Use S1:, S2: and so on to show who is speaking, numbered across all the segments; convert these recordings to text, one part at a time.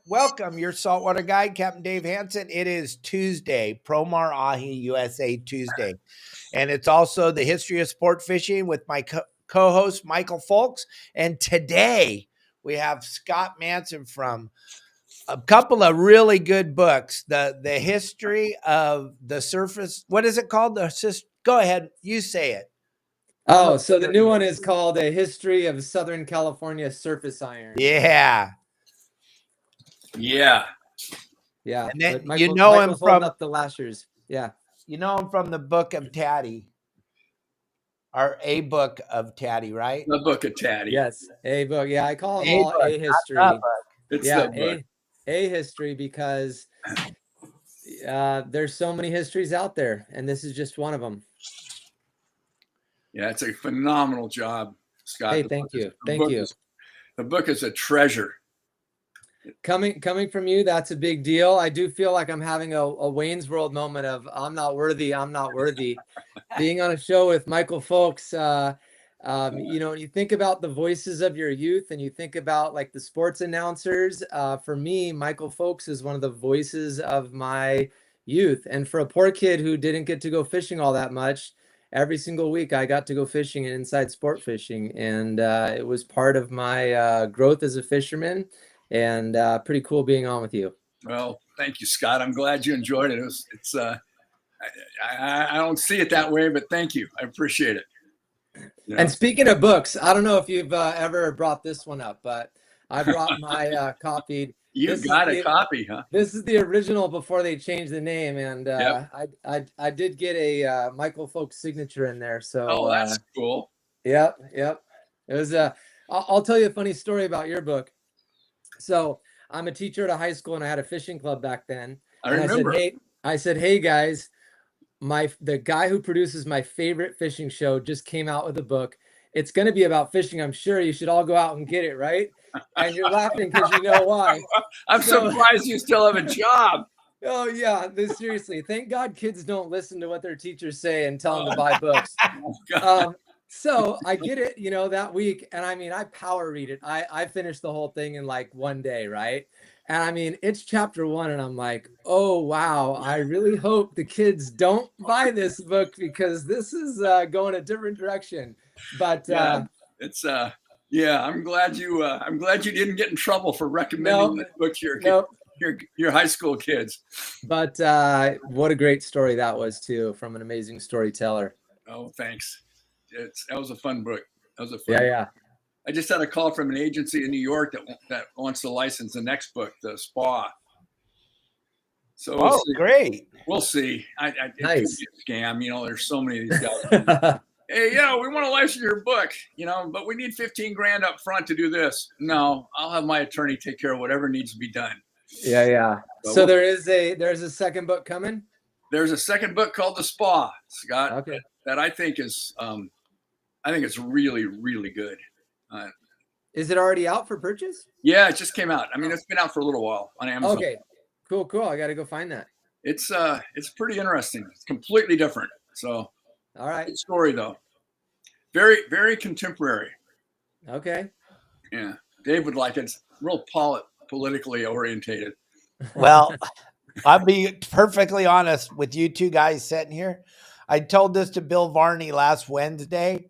S1: Welcome, your saltwater guide, Captain Dave Hansen. It is Tuesday, Promar Ahi USA Tuesday. And it's also the history of sport fishing with my co-host, Michael Folks. And today we have Scott Manson from a couple of really good books. The history of the surface. What is it called? Go ahead. You say it.
S2: Oh, so the new one is called A History of Southern California Surface Iron.
S1: Yeah.
S2: Yeah.
S1: And then
S2: Michael,
S1: you know
S2: Michael's
S1: him from
S2: up the lashers. Yeah.
S1: You know him from the book of Tatty. Or a book of Tatty, right?
S3: The book of Tatty.
S2: Yes, a book. Yeah, I call them all A History.
S3: It's
S2: yeah,
S3: the book.
S2: A History because there's so many histories out there, and this is just one of them.
S3: Yeah, it's a phenomenal job, Scott.
S2: Hey, thank you.
S3: The book is a treasure.
S2: Coming from you, that's a big deal. I do feel like I'm having a Wayne's World moment of I'm not worthy. Being on a show with Michael Folks, when you think about the voices of your youth and you think about like the sports announcers, for me, Michael Folks is one of the voices of my youth. And for a poor kid who didn't get to go fishing all that much, every single week I got to go fishing and inside sport fishing. And it was part of my growth as a fisherman. And pretty cool being on with you.
S3: Well, thank you, Scott. I'm glad you enjoyed it. I don't see it that way, but thank you. I appreciate it.
S2: And speaking of books, I don't know if you've ever brought this one up, but I brought my copied.
S3: You got a copy, huh?
S2: This is the original before they changed the name, and
S3: yep.
S2: I did get a Michael Folks signature in there. So
S3: that's cool.
S2: Yep. It was I'll tell you a funny story about your book. So I'm a teacher at a high school, and I had a fishing club back then.
S3: I remember.
S2: I said, hey guys, the guy who produces my favorite fishing show just came out with a book. It's going to be about fishing. I'm sure you should all go out and get it, right? And you're laughing because you know why.
S3: I'm surprised you still have a job.
S2: Oh yeah, seriously. Thank God kids don't listen to what their teachers say and tell them to buy books. So I get it, that week. And I mean, I power read it. I finished the whole thing in like one day, right? And I mean, it's chapter 1. And I'm like, oh, wow. I really hope the kids don't buy this book because this is going a different direction. But
S3: I'm glad you didn't get in trouble for recommending this book to your high school kids.
S2: But what a great story that was, too, from an amazing storyteller.
S3: Oh, thanks. That was a fun book.
S2: Yeah.
S3: I just had a call from an agency in New York that wants to license the next book, the Spa. So
S1: great.
S3: We'll see.
S2: Nice.
S3: It could be a scam. There's so many of these guys. Hey, we want to license your book, but we need $15,000 up front to do this. No, I'll have my attorney take care of whatever needs to be done.
S2: Yeah. So there's a second book coming?
S3: There's a second book called The Spa, Scott.
S2: Okay.
S3: That I think is I think it's really, really good.
S2: Is it already out for purchase?
S3: Yeah, it just came out. I mean, it's been out for a little while on Amazon.
S2: Okay, cool. I got to go find that.
S3: It's pretty interesting. It's completely different. So,
S2: all right.
S3: Good story though. Very, very contemporary.
S2: Okay.
S3: Yeah, Dave would like it. It's real politically orientated.
S1: Well, I'll be perfectly honest with you two guys sitting here. I told this to Bill Varney last Wednesday.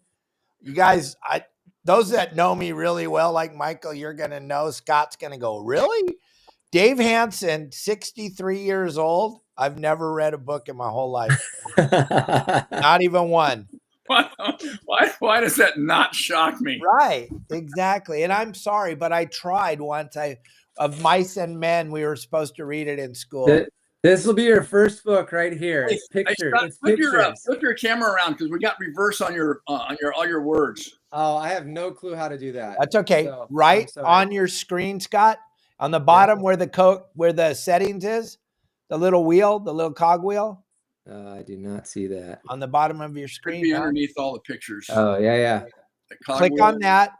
S1: You guys, those that know me really well, like Michael, you're going to know. Scott's going to go, really? Dave Hansen, 63 years old. I've never read a book in my whole life. Not even one.
S3: Why does that not shock me?
S1: Right, exactly. And I'm sorry, but I tried once. Of Mice and Men, we were supposed to read it in school.
S2: This will be your first book right here. It's pictures.
S3: Flip your camera around because we got reverse on all your words.
S2: Oh, I have no clue how to do that.
S1: That's okay. So, right on your screen, Scott, on the bottom where the settings is, the little wheel, the little cog wheel.
S2: I do not see that.
S1: On the bottom of your screen.
S3: Could be underneath all the pictures.
S2: Oh, yeah.
S1: Click on that.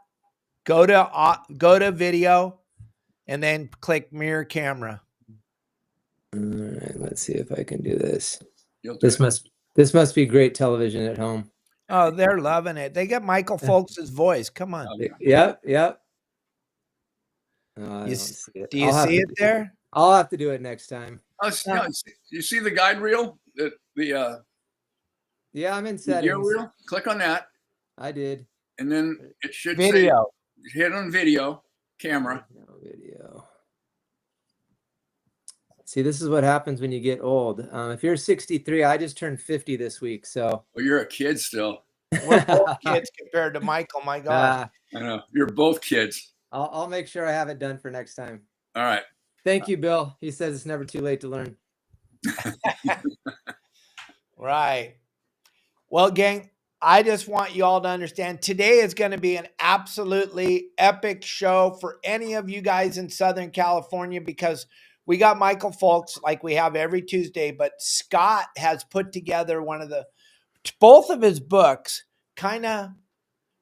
S1: Go to video, and then click mirror camera.
S2: All right, let's see if I can do this. This must be great television at home.
S1: Oh, they're loving it. They get Michael Folks' voice. Come on.
S2: Yep. I don't see it.
S1: Do you see it there?
S2: I'll have to do it next time.
S3: You see the guide reel?
S2: Yeah, I'm in
S3: the gear
S2: settings.
S3: reel? Click on that.
S2: I did.
S3: And then it should
S1: Video.
S3: say, hit on video, camera.
S2: No video. See, this is what happens when you get old. If you're 63, I just turned 50 this week. So
S3: Well, you're a kid still.
S1: We're both kids compared to Michael. My gosh.
S3: I know. You're both kids.
S2: I'll make sure I have it done for next time.
S3: All right.
S2: Thank you, Bill. He says it's never too late to learn.
S1: Right. Well, gang, I just want you all to understand today is going to be an absolutely epic show for any of you guys in Southern California, because we got Michael Folks like we have every Tuesday, but Scott has put together both of his books kind of,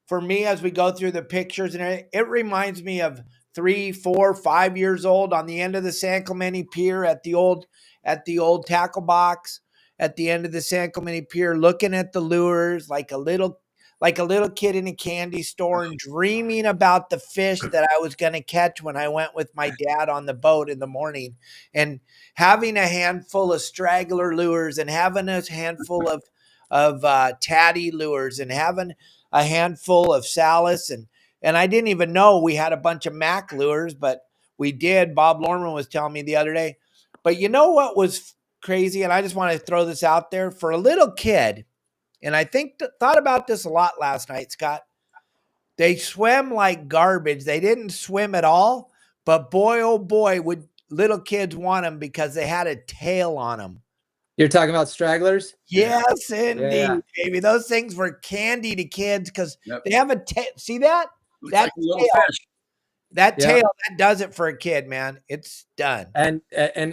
S1: for me, as we go through the pictures, and it reminds me of 3, 4, 5 years old on the end of the San Clemente Pier at the old tackle box at the end of the San Clemente Pier, looking at the lures like a little kid in a candy store and dreaming about the fish that I was going to catch when I went with my dad on the boat in the morning, and having a handful of straggler lures and having a handful of tatty lures and having a handful of Salis, and I didn't even know we had a bunch of Mac lures, but we did. Bob Lorman was telling me the other day. But you know what was crazy? And I just want to throw this out there for a little kid. And I thought about this a lot last night, Scott. They swim like garbage. They didn't swim at all. But boy, oh boy, would little kids want them because they had a tail on them.
S2: You're talking about stragglers?
S1: Yes, indeed, baby. Those things were candy to kids because they have a tail. See that?
S3: Looks like a little fish.
S1: That tail, that does it for a kid, man. It's done.
S2: And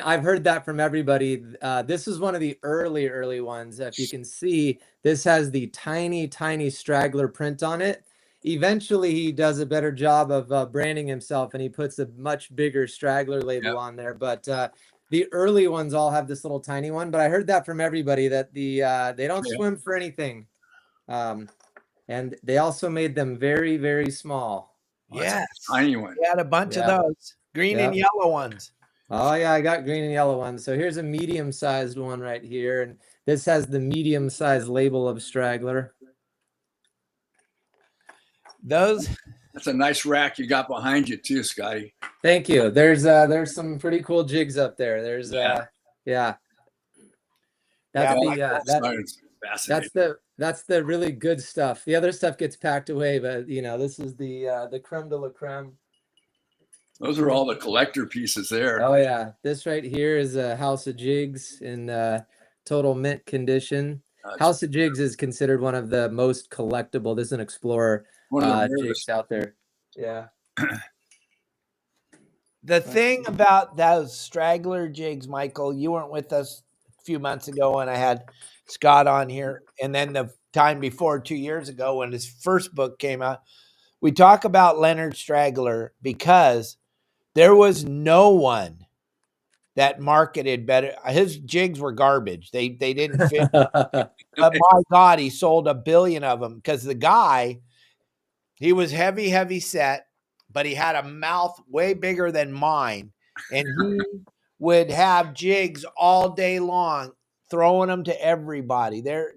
S2: I've heard that from everybody. This is one of the early ones. If you can see, this has the tiny straggler print on it. Eventually, he does a better job of branding himself, and he puts a much bigger straggler label on there. But the early ones all have this little tiny one. But I heard that from everybody that they don't swim for anything. And they also made them very, very small.
S1: Yes.
S3: Tiny one.
S1: We had a bunch of those green and yellow ones.
S2: Oh yeah, I got green and yellow ones. So here's a medium-sized one right here, and this has the medium-sized label of straggler.
S1: That's
S3: a nice rack you got behind you too, Scotty.
S2: Thank you. There's some pretty cool jigs up there. There's that's the really good stuff. The other stuff gets packed away, but this is the creme de la creme.
S3: Those are all the collector pieces there.
S2: Oh yeah, this right here is a House of Jigs in total mint condition. House of Jigs is considered one of the most collectible. This is an Explorer jigs out there. Yeah.
S1: The thing about those straggler jigs, Michael, you weren't with us a few months ago when I had Scott on here, and then the time before 2 years ago when his first book came out, we talk about Leonard Straggler because there was no one that marketed better. His jigs were garbage. They didn't fit. But my God, he sold 1 billion of them because the guy, he was heavy set, but he had a mouth way bigger than mine, and he would have jigs all day long, throwing them to everybody. There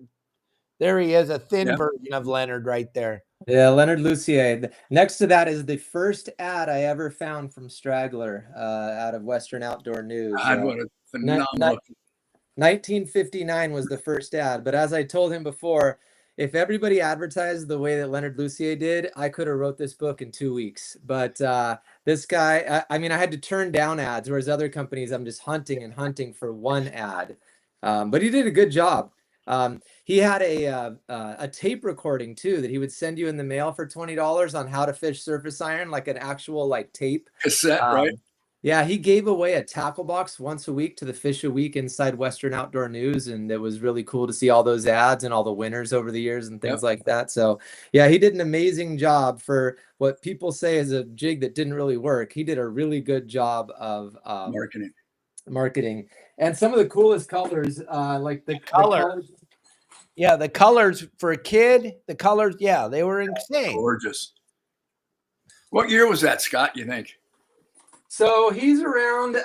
S1: he is, a thin version of Leonard right there.
S2: Yeah, Leonard Lucier. Next to that is the first ad I ever found from Straggler out of Western Outdoor News.
S3: God, what a phenomenal.
S2: 1959 was the first ad, but as I told him before, if everybody advertised the way that Leonard Lucier did, I could have wrote this book in 2 weeks. But this guy, I had to turn down ads, whereas other companies, I'm just hunting for one ad. But he did a good job. He had a tape recording too that he would send you in the mail for $20 on how to fish surface iron, like an actual tape
S3: cassette, right?
S2: Yeah, he gave away a tackle box once a week to the Fish a Week inside Western Outdoor News, and it was really cool to see all those ads and all the winners over the years and things like that. So yeah, he did an amazing job for what people say is a jig that didn't really work. He did a really good job of marketing. And some of the coolest colors, like the colors.
S1: Yeah, the colors for a kid, they were insane.
S3: Gorgeous. What year was that, Scott, you think?
S2: So he's around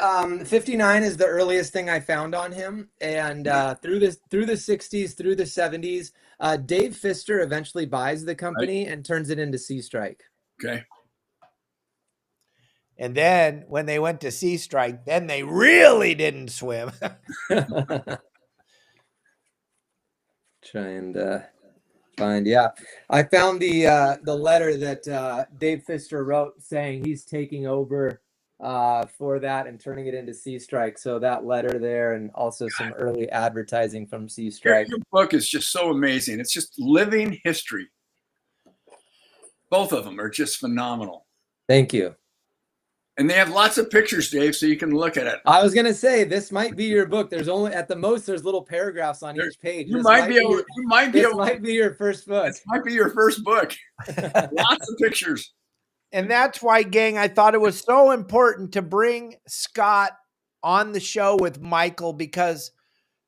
S2: 59 is the earliest thing I found on him, and through the 60s, through the 70s, Dave Pfister eventually buys the company and turns it into Sea Strike.
S3: Okay.
S1: And then when they went to Sea Strike, then they really didn't swim.
S2: Try and find, yeah. I found the letter that Dave Pfister wrote saying he's taking over for that and turning it into Sea Strike. So that letter there, and also some early advertising from Sea Strike.
S3: Your book is just so amazing. It's just living history. Both of them are just phenomenal.
S2: Thank you.
S3: And they have lots of pictures, Dave, so you can look at it.
S2: I was gonna say this might be your book. There's only at the most there's little paragraphs on each page.
S3: This might be
S2: your first book.
S3: This might be your first book. Lots of pictures.
S1: And that's why, gang, I thought it was so important to bring Scott on the show with Michael, because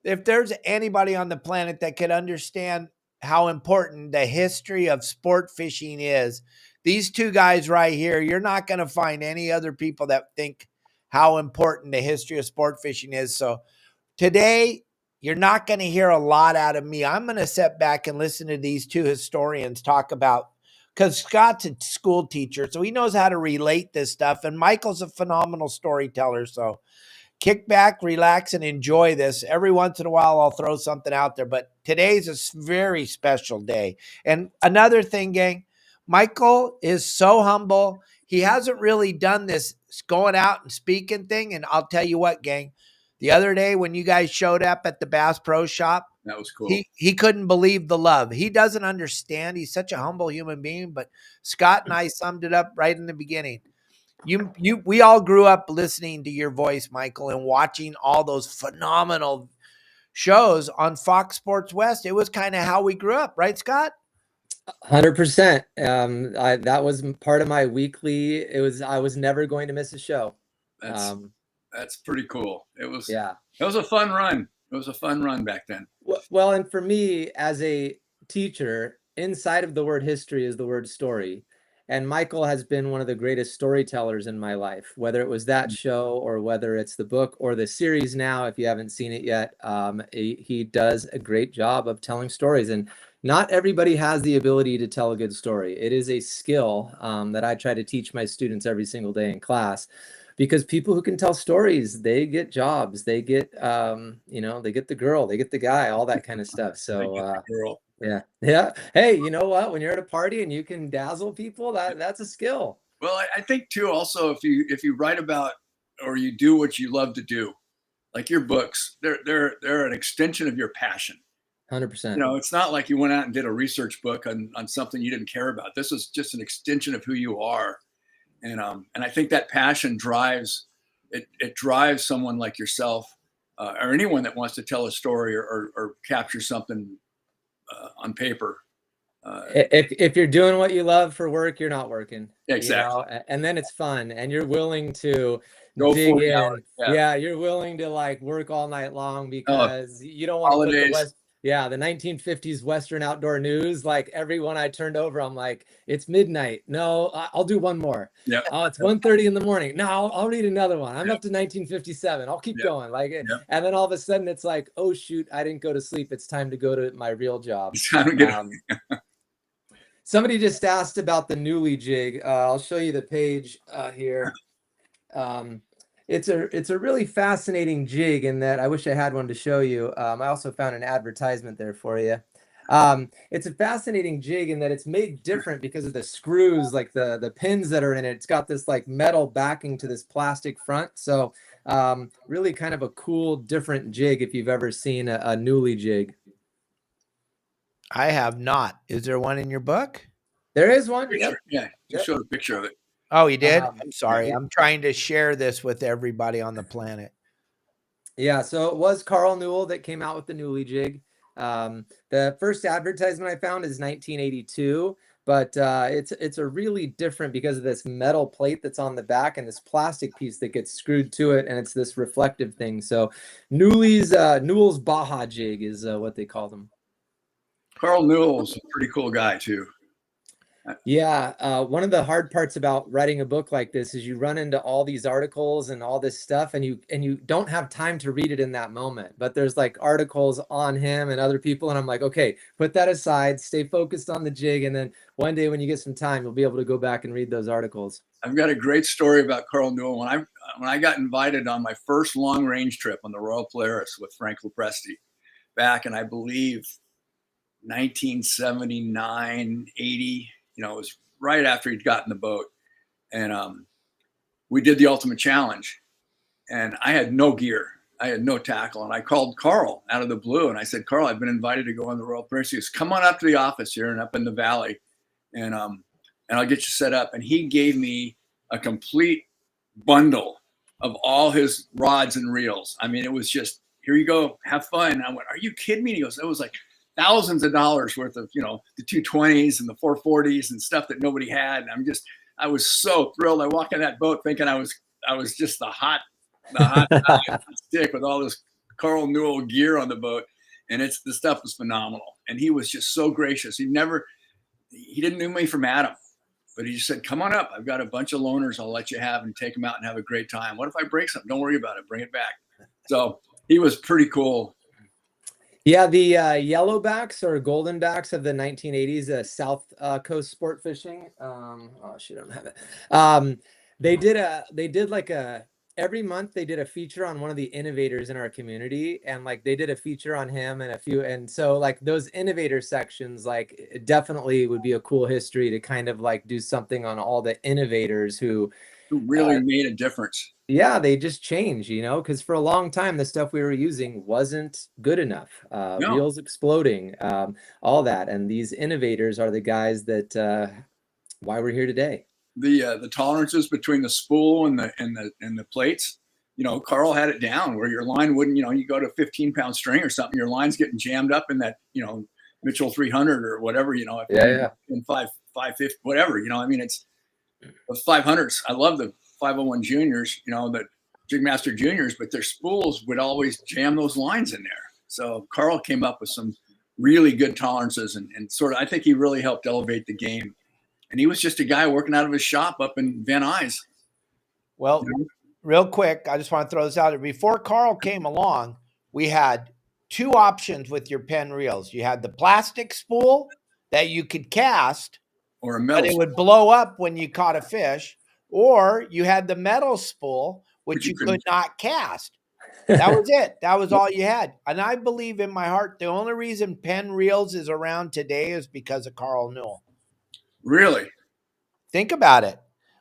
S1: if there's anybody on the planet that could understand how important the history of sport fishing is, these two guys right here. You're not going to find any other people that think how important the history of sport fishing is. So today, you're not going to hear a lot out of me. I'm going to sit back and listen to these two historians talk about, because Scott's a school teacher, so he knows how to relate this stuff. And Michael's a phenomenal storyteller. So kick back, relax, and enjoy this. Every once in a while, I'll throw something out there, but today's a very special day. And another thing, gang, Michael is so humble. He hasn't really done this going out and speaking thing. And I'll tell you what, gang, the other day when you guys showed up at the Bass Pro Shop,
S3: that was cool.
S1: He couldn't believe the love. He doesn't understand. He's such a humble human being, but Scott and I summed it up right in the beginning. We all grew up listening to your voice, Michael, and watching all those phenomenal shows on Fox Sports West. It was kind of how we grew up, right, Scott?
S2: 100%. That was part of my weekly. I was never going to miss a show.
S3: That's pretty cool. It was a fun run. It was a fun run back then.
S2: Well, and for me as a teacher, inside of the word history is the word story. And Michael has been one of the greatest storytellers in my life, whether it was that show or whether it's the book or the series now, if you haven't seen it yet. He does a great job of telling stories, and not everybody has the ability to tell a good story. It is a skill that I try to teach my students every single day in class, because people who can tell stories, they get jobs, they get, they get the girl, they get the guy, all that kind of stuff. So, yeah. Hey, you know what? When you're at a party and you can dazzle people, that's a skill.
S3: Well, I think too, also, if you write about, or you do what you love to do, like your books, they're an extension of your passion.
S2: 100%.
S3: It's not like you went out and did a research book on something you didn't care about. This is just an extension of who you are. And I think that passion drives someone like yourself, or anyone that wants to tell a story or capture something on paper.
S2: If you're doing what you love for work, you're not working.
S3: Exactly.
S2: And then it's fun, and you're willing to
S3: go
S2: dig
S3: 40
S2: in.
S3: hours.
S2: Yeah, you're willing to like work all night long because you don't want to put the 1950s Western outdoor news. Like everyone I turned over, I'm like, it's midnight. No, I'll do one more.
S3: Yeah.
S2: Oh, it's 1:30 in the morning. No, I'll read another one. I'm up to 1957. I'll keep going. And then all of a sudden it's like, oh shoot, I didn't go to sleep. It's time to go to my real job.
S3: It's time to get
S2: Somebody just asked about the Newly jig. I'll show you the page here. It's a really fascinating jig in that I wish I had one to show you. I also found an advertisement there for you. It's a fascinating jig in that it's made different because of the screws, like the pins that are in it. It's got this like metal backing to this plastic front. So really kind of a cool, different jig if you've ever seen a Newly jig.
S1: I have not. Is there one in your book?
S2: There is one.
S3: Yep. Yeah, just showed a picture of it.
S1: Oh, he did? I'm sorry. I'm trying to share this with everybody on the planet.
S2: Yeah, so it was Carl Newell that came out with the Newly jig. The first advertisement I found is 1982, but it's a really different because of this metal plate that's on the back and this plastic piece that gets screwed to it, and it's this reflective thing. So Newell's Baja jig is what they call them.
S3: Carl Newell's a pretty cool guy too.
S2: Yeah, one of the hard parts about writing a book like this is you run into all these articles and all this stuff, and you don't have time to read it in that moment. But there's like articles on him and other people, and I'm like, okay, put that aside, stay focused on the jig, and then one day when you get some time, you'll be able to go back and read those articles.
S3: I've got a great story about Carl Newell. When I got invited on my first long range trip on the Royal Polaris with Frank Lopresti back in, I believe, 1979, 80. It was right after he'd gotten the boat, and we did the ultimate challenge, and I had no gear, I had no tackle, and I called Carl out of the blue, and I said, Carl, I've been invited to go on the Royal Polaris. He goes, come on up to the office here and up in the valley, and I'll get you set up. And he gave me a complete bundle of all his rods and reels. I mean, it was just, here you go, have fun. And I went, are you kidding me? And he goes, it was like thousands of dollars worth of, the 220s and the 440s and stuff that nobody had. And I was so thrilled. I walked in that boat thinking I was just the hot stick with all this Carl Newell gear on the boat. And the stuff was phenomenal. And he was just so gracious. He didn't know me from Adam, but he just said, come on up. I've got a bunch of loaners I'll let you have and take them out and have a great time. What if I break something? Don't worry about it. Bring it back. So he was pretty cool.
S2: Yeah, the yellowbacks or goldenbacks of the 1980s, South Coast sport fishing. Oh shoot, I don't have it. They did like every month they did a feature on one of the innovators in our community, and like they did a feature on him and a few, and so like those innovator sections, like it definitely would be a cool history to kind of like do something on all the innovators who
S3: really made a difference.
S2: Yeah, they just change, because for a long time the stuff we were using wasn't good enough.
S3: No.
S2: Reels exploding, all that, and these innovators are the guys that why we're here today.
S3: The tolerances between the spool and the plates, Carl had it down where your line wouldn't, you go to a 15-pound string or something, your line's getting jammed up in that, Mitchell 300 or whatever, in 550, whatever, I mean, it's the 500s. I love the 501 juniors, the Jigmaster juniors, but their spools would always jam those lines in there. So Carl came up with some really good tolerances and sort of, I think he really helped elevate the game. And he was just a guy working out of his shop up in Van Nuys.
S1: Well, real quick, I just want to throw this out there. Before Carl came along, we had two options with your Penn reels. You had the plastic spool that you could cast,
S3: or a metal
S1: but it would blow up when you caught a fish, or you had the metal spool, which you could not cast. That was it. That was all you had. And I believe in my heart, the only reason Penn reels is around today is because of Carl Newell.
S3: Really?
S1: Think about it.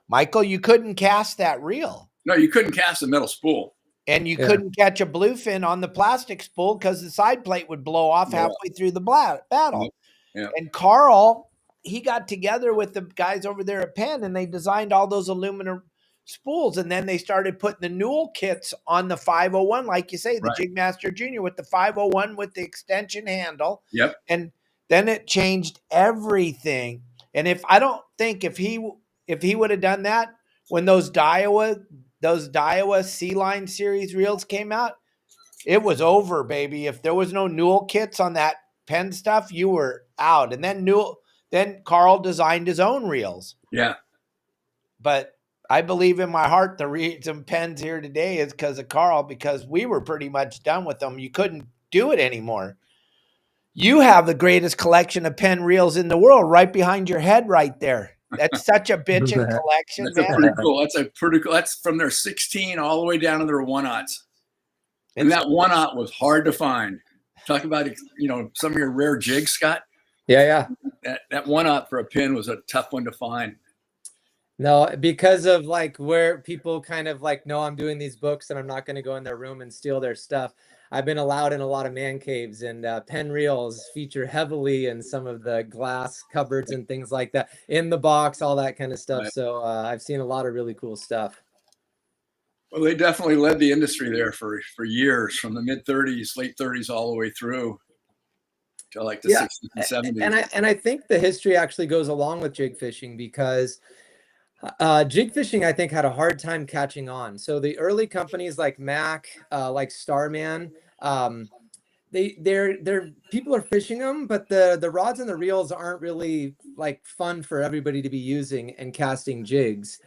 S1: Michael, you couldn't cast that reel.
S3: No, you couldn't cast a metal spool.
S1: And you couldn't catch a bluefin on the plastic spool because the side plate would blow off halfway through the battle.
S3: Yeah.
S1: And Carl, he got together with the guys over there at Penn, and they designed all those aluminum spools. And then they started putting the Newell kits on the 501, like you say, the Jigmaster Junior with the 501 with the extension handle.
S3: Yep.
S1: And then it changed everything. And if he would have done that when those Daiwa Sea Line series reels came out, it was over, baby. If there was no Newell kits on that Penn stuff, you were out. And then Carl designed his own reels.
S3: Yeah.
S1: But I believe in my heart the reason Penn's here today is because of Carl, because we were pretty much done with them. You couldn't do it anymore. You have the greatest collection of Penn reels in the world right behind your head right there. That's such a bitchin' collection,
S3: That's pretty cool. That's from their 16 all the way down to their 1/0s. And that 1/0 was hard to find. Talk about, some of your rare jigs, Scott.
S2: Yeah.
S3: That 1/0 for a pin was a tough one to find.
S2: No, because of like where people kind of like know I'm doing these books and I'm not going to go in their room and steal their stuff. I've been allowed in a lot of man caves, and Penn reels feature heavily in some of the glass cupboards and things like that, in the box, all that kind of stuff. Right. So I've seen a lot of really cool stuff.
S3: Well, they definitely led the industry there for years, from the mid 30s, late 30s, all the way through to like the 60s and 70s.
S2: And I think the history actually goes along with jig fishing, because jig fishing, I think, had a hard time catching on. So the early companies like Mac, like Starman, they're people are fishing them, but the rods and the reels aren't really like fun for everybody to be using and casting jigs.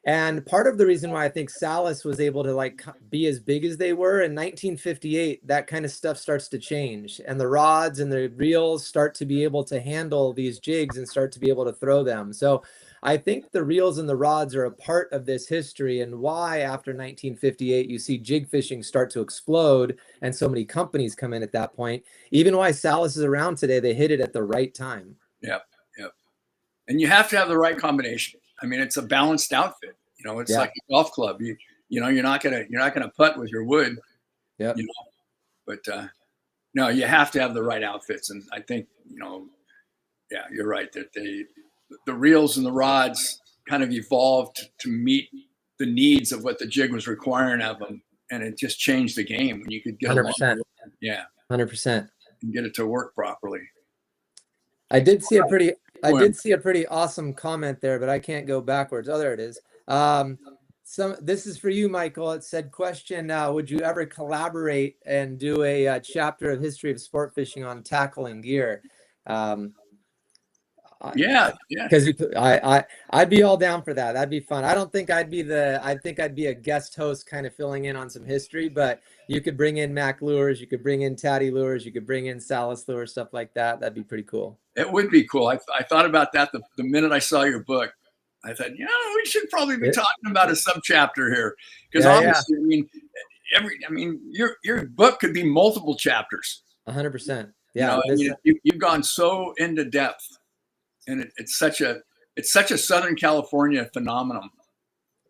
S2: And part of the reason why I think Salas was able to like be as big as they were in 1958, that kind of stuff starts to change, and the rods and the reels start to be able to handle these jigs and start to be able to throw them. So I think the reels and the rods are a part of this history, and why after 1958 you see jig fishing start to explode and so many companies come in at that point. Even why Salas is around today, they hit it at the right time.
S3: Yep. And you have to have the right combination. I mean, it's a balanced outfit. You know, it's like a golf club. You know, you're not gonna putt with your wood.
S2: Yeah.
S3: You know, but no, you have to have the right outfits. And I think, you know, yeah, you're right that the reels and the rods kind of evolved to meet the needs of what the jig was requiring of them, and it just changed the game when you could get
S2: 100%.
S3: Yeah,
S2: 100%.
S3: and get it to work properly.
S2: I did see a pretty awesome comment there, but I can't go backwards. Oh, there it is. This is for you, Michael. It said, question, would you ever collaborate and do a chapter of history of sport fishing on tackling gear?
S3: Yeah.
S2: Because I'd be all down for that. That'd be fun. I think I'd be a guest host kind of filling in on some history, but you could bring in Mac lures, you could bring in Tatty lures, you could bring in Salas lures, stuff like that. That'd be pretty cool.
S3: It would be cool. I thought about that the minute I saw your book. I thought, we should probably be talking about a subchapter here, because obviously, I mean, your book could be multiple chapters.
S2: 100%. Yeah,
S3: you've gone so into depth, and it's such a Southern California phenomenon.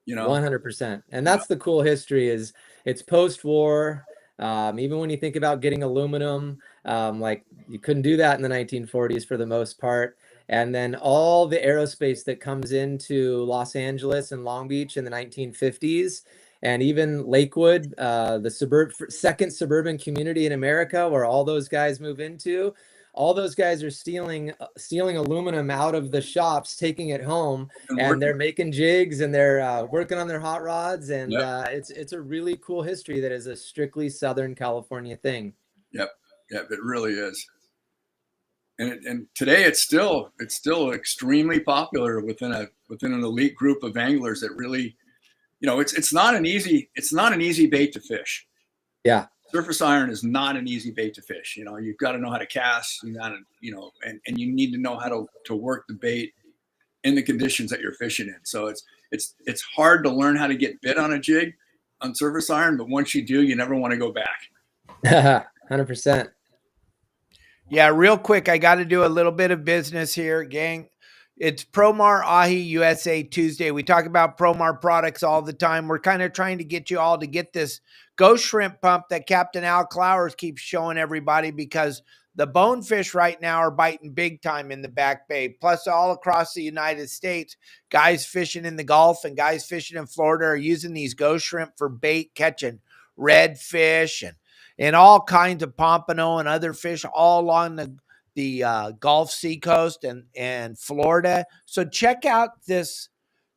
S2: 100%. And that's the cool history, is it's post-war. Even when you think about getting aluminum, like you couldn't do that in the 1940s for the most part. And then all the aerospace that comes into Los Angeles and Long Beach in the 1950s, and even Lakewood, the second suburban community in America where all those guys move into, all those guys are stealing aluminum out of the shops, taking it home, and they're making jigs, and they're working on their hot rods. And it's a really cool history that is a strictly Southern California thing. Yep,
S3: it really is. And today it's still extremely popular within an elite group of anglers that really, it's not an easy bait to fish.
S2: Yeah.
S3: Surface iron is not an easy bait to fish. You've got to know how to cast, and you need to know how to work the bait in the conditions that you're fishing in. So it's hard to learn how to get bit on a jig on surface iron, but once you do, you never want to go back.
S2: 100%.
S1: Yeah, real quick, I got to do a little bit of business here, gang. It's Promar Ahi USA Tuesday. We talk about Promar products all the time. We're kind of trying to get you all to get this ghost shrimp pump that Captain Al Clowers keeps showing everybody, because the bonefish right now are biting big time in the Back Bay. Plus, all across the United States, guys fishing in the Gulf and guys fishing in Florida are using these ghost shrimp for bait, catching redfish and all kinds of pompano and other fish all along the Gulf Seacoast and Florida. So check out this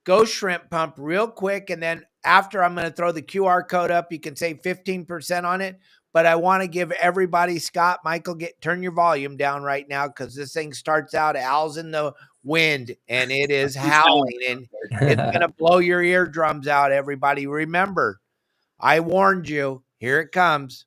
S1: ghost shrimp pump real quick. And then after, I'm going to throw the QR code up. You can save 15% on it. But I want to give everybody, Scott, Michael, turn your volume down right now, because this thing starts out, Al's in the wind, and it is howling, and it's going to blow your eardrums out, everybody. Remember, I warned you. Here it comes.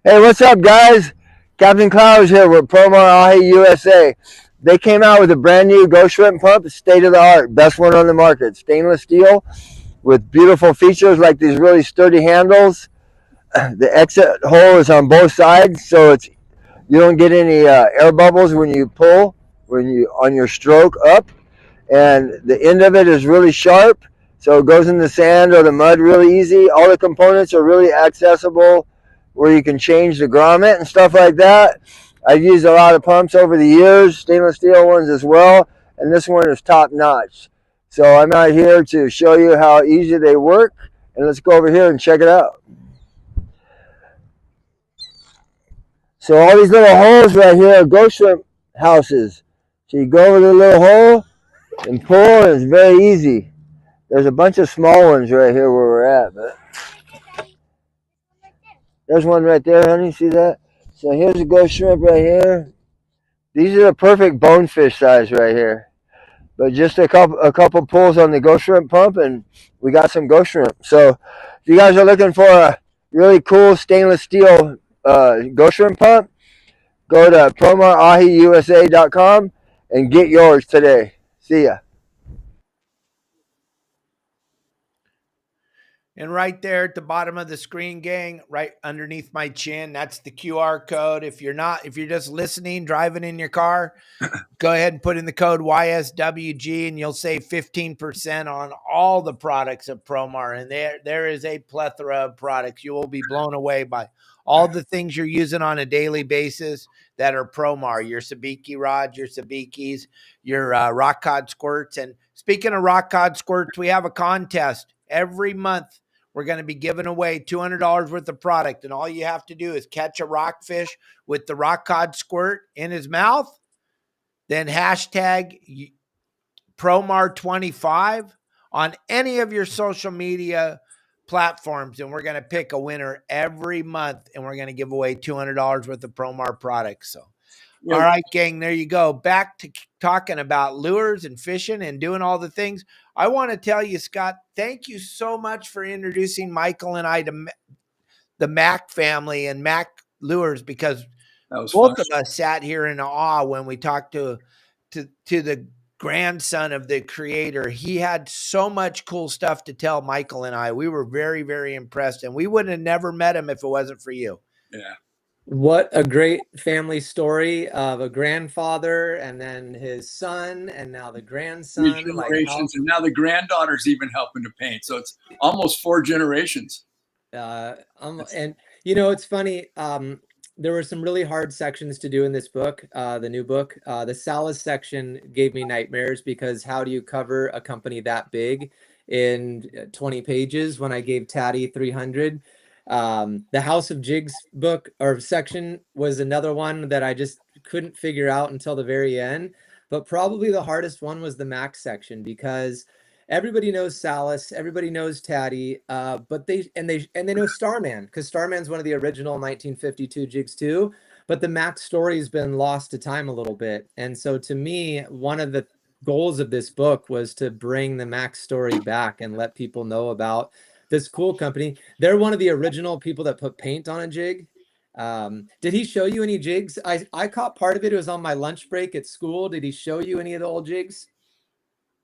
S4: Hey, what's up, guys? Captain Clowers here with Promar Ahi USA. They came out with a brand new ghost shrimp pump, state of the art, best one on the market. Stainless steel with beautiful features like these really sturdy handles. The exit hole is on both sides, so you don't get any air bubbles when you pull, on your stroke up. And the end of it is really sharp, so it goes in the sand or the mud really easy. All the components are really accessible, where you can change the grommet and stuff like that. I've used a lot of pumps over the years, stainless steel ones as well, and this one is top notch. So I'm out here to show you how easy they work, and let's go over here and check it out. So all these little holes right here are ghost shrimp houses. So you go over the little hole and pull, and it's very easy. There's a bunch of small ones right here where we're at, but There's one right there, honey. See that? So here's a ghost shrimp right here. These are the perfect bonefish size right here. But just a couple pulls on the ghost shrimp pump, and we got some ghost shrimp. So if you guys are looking for a really cool stainless steel ghost shrimp pump, go to PromarAhiUSA.com and get yours today. See ya.
S1: And right there at the bottom of the screen, gang, right underneath my chin, that's the QR code. If you're just listening, driving in your car, go ahead and put in the code YSWG and you'll save 15% on all the products of Promar. And there is a plethora of products. You will be blown away by all the things you're using on a daily basis that are Promar, your sabiki rods, your sabikis, your rock cod squirts. And speaking of rock cod squirts, we have a contest every month. We're going to be giving away $200 worth of product. And all you have to do is catch a rockfish with the rock cod squirt in his mouth, then hashtag Promar25 on any of your social media platforms. And we're going to pick a winner every month. And we're going to give away $200 worth of Promar products. So, all right, gang, there you go. Back to talking about lures and fishing and doing all the things. I want to tell you, Scott, thank you so much for introducing Michael and I to the Mac family and Mac Lures, because both of us sat here in awe when we talked to the grandson of the creator. He had so much cool stuff to tell Michael and I. We were very, very impressed, and we would have never met him if it wasn't for you.
S3: Yeah.
S2: What a great family story of a grandfather and then his son and now the grandson.
S3: 3 generations, and now the granddaughter's even helping to paint. So it's almost 4 generations.
S2: And you know, it's funny. There were some really hard sections to do in this book, the new book. The Salas section gave me nightmares, because how do you cover a company that big in 20 pages when I gave Taddy 300? The House of Jigs book or section was another one that I just couldn't figure out until the very end. But probably the hardest one was the Max section, because everybody knows Salas, everybody knows Taddy, but they know Starman, because Starman's one of the original 1952 jigs too. But the Max story's been lost to time a little bit. And so to me, one of the goals of this book was to bring the Max story back and let people know about this cool company. They're one of the original people that put paint on a jig. Did he show you any jigs? I caught part of it. It was on my lunch break at school. Did he show you any of the old jigs?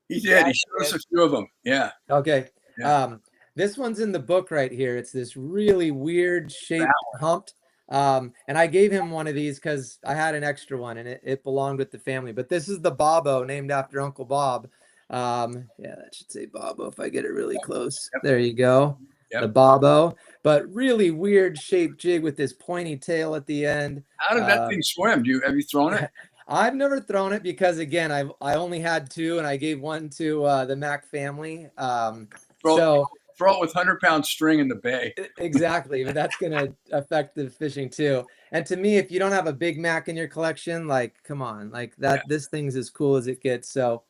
S3: He did. Yeah, he showed us a few of them. Yeah.
S2: Okay. Yeah. This one's in the book right here. It's this really weird shaped humped. And I gave him one of these because I had an extra one and it belonged with the family. But this is the Bobo, named after Uncle Bob. Yeah, that should say Bobo if I get it really close. Yep. There you go. Yep. The Bobo, but really weird shaped jig with this pointy tail at the end.
S3: How did that thing swim? Have you thrown it?
S2: I've never thrown it because, again, I only had 2 and I gave one to the Mac family.
S3: Throw it with 100-pound string in the bay.
S2: Exactly, but that's going to affect the fishing too. And to me, if you don't have a big Mac in your collection, like, come on, like that, yeah. This thing's as cool as it gets. So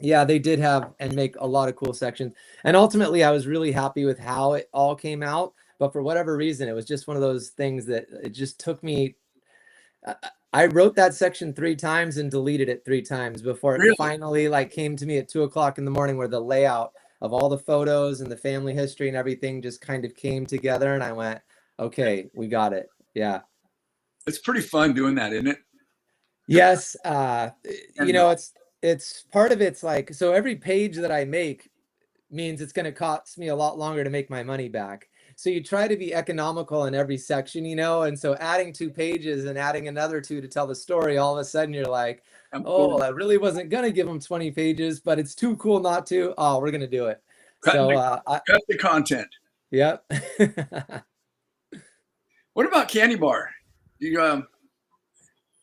S2: yeah, they did have and make a lot of cool sections. And ultimately, I was really happy with how it all came out. But for whatever reason, it was just one of those things that it just took me. I wrote that section 3 times and deleted it 3 times before it finally came to me at 2 o'clock in the morning, where the layout of all the photos and the family history and everything just kind of came together. And I went, okay, we got it. Yeah.
S3: It's pretty fun doing that, isn't it?
S2: Yes. You know, it's part of it's like, so every page that I make means it's going to cost me a lot longer to make my money back. So you try to be economical in every section, you know, and so adding 2 pages and adding another 2 to tell the story, all of a sudden you're like, oh, I really wasn't going to give them 20 pages, but it's too cool not to. Oh, we're going to do it.
S3: Cut the content.
S2: Yep.
S3: What about Candy Bar? You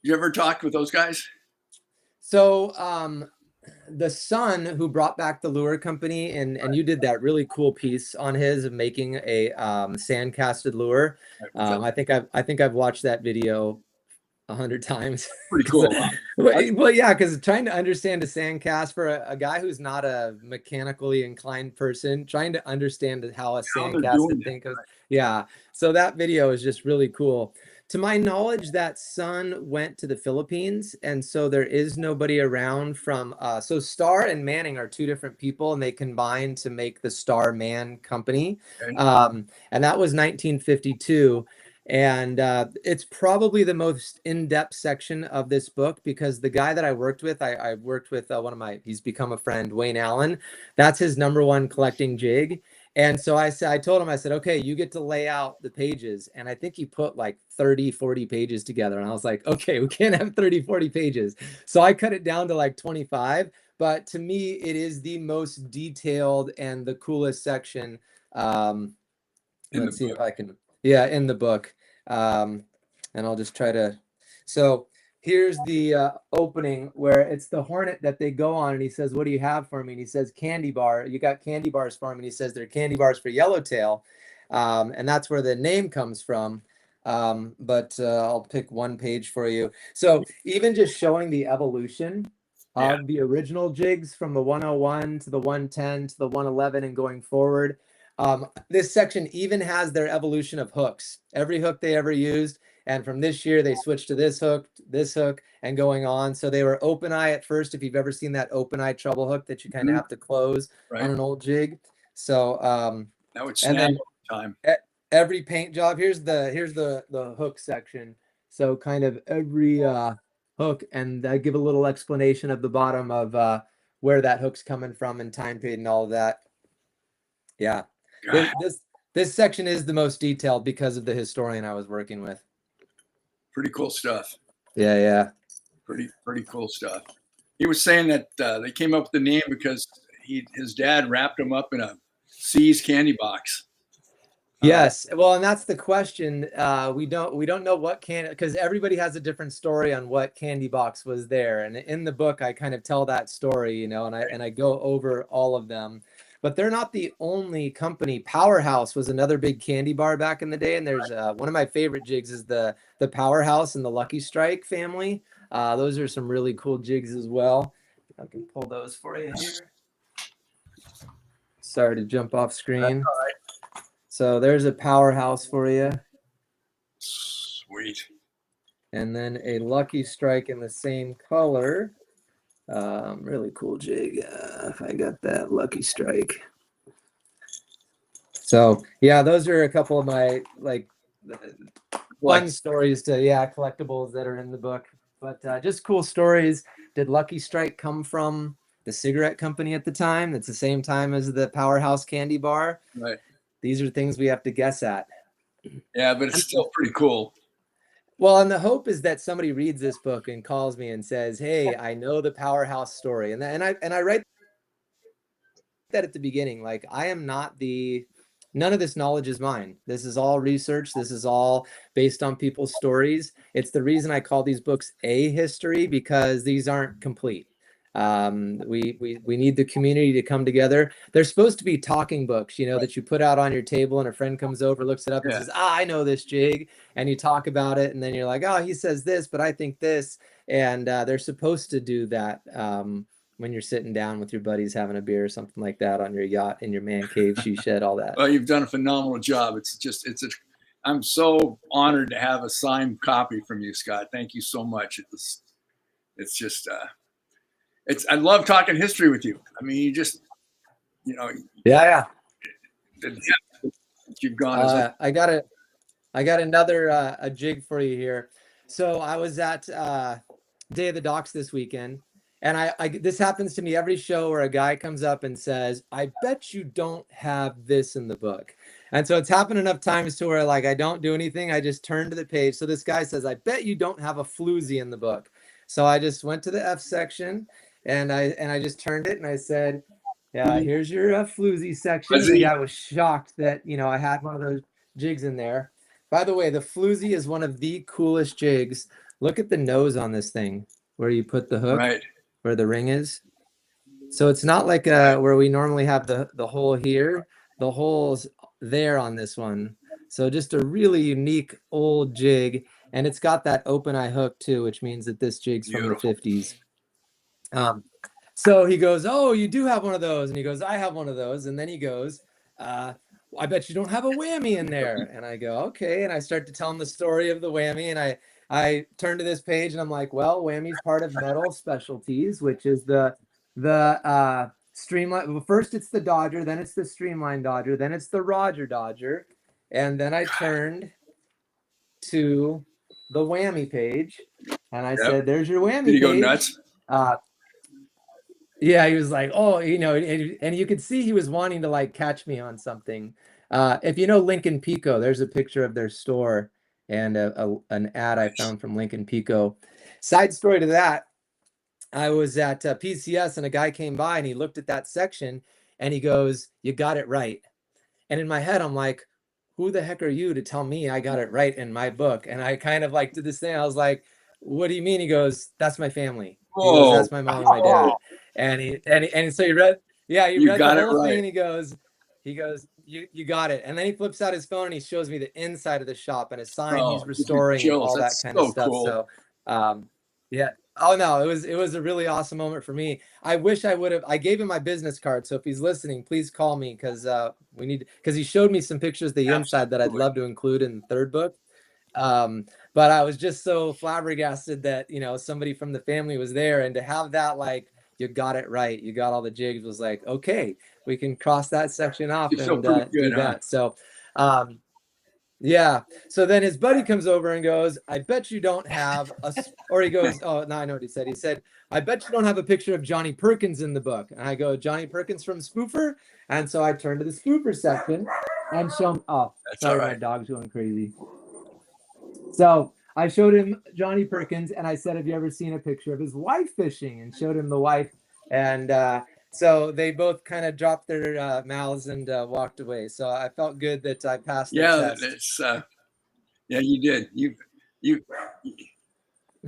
S3: ever talked with those guys?
S2: So the son who brought back the lure company, and you did that really cool piece on his of making a sand casted lure. I think I've watched that video 100 times.
S3: Pretty cool.
S2: Well, yeah, because trying to understand a sand cast for a guy who's not a mechanically inclined person, trying to understand how a sand cast thing goes. Yeah. So that video is just really cool. To my knowledge, that son went to the Philippines, and so there is nobody around from. So Star and Manning are two different people, and they combined to make the Star Man Company.
S3: Okay.
S2: And that was 1952. And it's probably the most in-depth section of this book, because the guy that I worked with, I worked with he's become a friend, Wayne Allen. That's his #1 collecting jig. And so I told him, I said, okay, you get to lay out the pages. And I think he put like 30, 40 pages together. And I was like, okay, we can't have 30, 40 pages. So I cut it down to like 25. But to me, it is the most detailed and the coolest section. Let's see if I can, in the book. And I'll just try to, so here's the opening where it's the Hornet that they go on, and he says, what do you have for me? And he says, candy bar. You got candy bars for him? And he says, they're candy bars for Yellowtail. And that's where the name comes from. But I'll pick one page for you. So even just showing the evolution of the original jigs from the 101 to the 110 to the 111 and going forward. This section even has their evolution of hooks, every hook they ever used. And from this year, they switched to this hook, and going on. So they were open eye at first. If you've ever seen that open eye treble hook that you kind of have to close on an old jig. So
S3: that would snap all the time.
S2: Every paint job. Here's the hook section. So kind of every hook, and I give a little explanation of the bottom of where that hook's coming from and time period and all of that. Yeah. This section is the most detailed because of the historian I was working with.
S3: Pretty cool stuff.
S2: Yeah.
S3: Pretty cool stuff. He was saying that they came up with the name because his dad wrapped him up in a See's candy box.
S2: Yes. Well, and that's the question. We don't know what because everybody has a different story on what candy box was there. And in the book, I kind of tell that story, and I go over all of them. But they're not the only company. Powerhouse was another big candy bar back in the day. And there's one of my favorite jigs is the Powerhouse and the Lucky Strike family. Those are some really cool jigs as well. I can pull those for you here. Sorry to jump off screen.
S3: That's all right.
S2: So there's a Powerhouse for you.
S3: Sweet.
S2: And then a Lucky Strike in the same color. Really cool jig. If I got that Lucky Strike. So yeah, those are a couple of my fun stories to collectibles that are in the book. But just cool stories. Did Lucky Strike come from the cigarette company at the time? That's the same time as the Powerhouse candy bar.
S3: Right.
S2: These are things we have to guess at.
S3: Yeah, but it's still pretty cool.
S2: Well, and the hope is that somebody reads this book and calls me and says, "Hey, I know the Powerhouse story," and I write that at the beginning. Like, I am not none of this knowledge is mine. This is all research. This is all based on people's stories. It's the reason I call these books a history, because these aren't complete. We need the community to come together. They're supposed to be talking books, that you put out on your table, and a friend comes over, looks it up, and says, I know this jig, and you talk about it, and then you're like, oh, he says this, but I think this. And they're supposed to do that when you're sitting down with your buddies having a beer or something like that on your yacht, in your man cave, she shed, all that.
S3: Well, you've done a phenomenal job. I'm so honored to have a signed copy from you, Scott. Thank you so much. I love talking history with you. I mean,
S2: Yeah.
S3: You've gone.
S2: I got another a jig for you here. So I was at Day of the Docks this weekend, and this happens to me every show where a guy comes up and says, I bet you don't have this in the book. And so it's happened enough times to where I don't do anything. I just turn to the page. So this guy says, I bet you don't have a floozy in the book. So I just went to the F section, and I just turned it, and I said, yeah, here's your floozy section. The guy was shocked that, I had one of those jigs in there. By the way, the floozy is one of the coolest jigs. Look at the nose on this thing, where you put the hook,
S3: right,
S2: where the ring is. So it's not like where we normally have the hole here. The hole's there on this one. So just a really unique old jig. And it's got that open eye hook too, which means that this jig's
S3: Beautiful.
S2: from the 50s. So he goes, oh, you do have one of those. And he goes, I have one of those. And then he goes, I bet you don't have a whammy in there. And I go, okay. And I start to tell him the story of the whammy. And I turn to this page and I'm like, well, whammy's part of metal specialties, which is the streamline. Well, first it's the Dodger, then it's the streamline Dodger, then it's the Roger Dodger. And then I turned to the whammy page and I said, there's your whammy
S3: Did he go
S2: page.
S3: nuts?
S2: Yeah, he was like, oh, you know, and you could see he was wanting to like catch me on something. If you know Lincoln Pico, there's a picture of their store and an ad I found from Lincoln Pico. Side story to that, I was at PCS and a guy came by and he looked at that section and he goes, you got it right. And in my head, I'm like, who the heck are you to tell me I got it right in my book? And I kind of like did this thing. I was like, what do you mean? He goes, that's my family. He goes, that's my mom and my dad. And so he read, yeah, he read the whole thing. And he goes, you got it. And then he flips out his phone and he shows me the inside of the shop and a sign he's restoring and all that kind of stuff. Cool. So, yeah. Oh no, it was a really awesome moment for me. I wish I gave him my business card. So if he's listening, please call me because he showed me some pictures of the inside that I'd love to include in the third book. But I was just so flabbergasted that, you know, somebody from the family was there, and to have that, like, you got it right, you got all the jigs, was like, okay, we can cross that section off and do that. So, yeah. So then his buddy comes over and goes, I bet you don't have or he goes, oh, no, I know what he said. He said, I bet you don't have a picture of Johnny Perkins in the book. And I go, Johnny Perkins from Spoofer? And so I turn to the Spoofer section and show him, sorry, my dog's going crazy. So I showed him Johnny Perkins and I said, have you ever seen a picture of his wife fishing? And showed him the wife. And so they both kind of dropped their mouths and walked away. So I felt good that I passed the test.
S3: It's, yeah, you did. You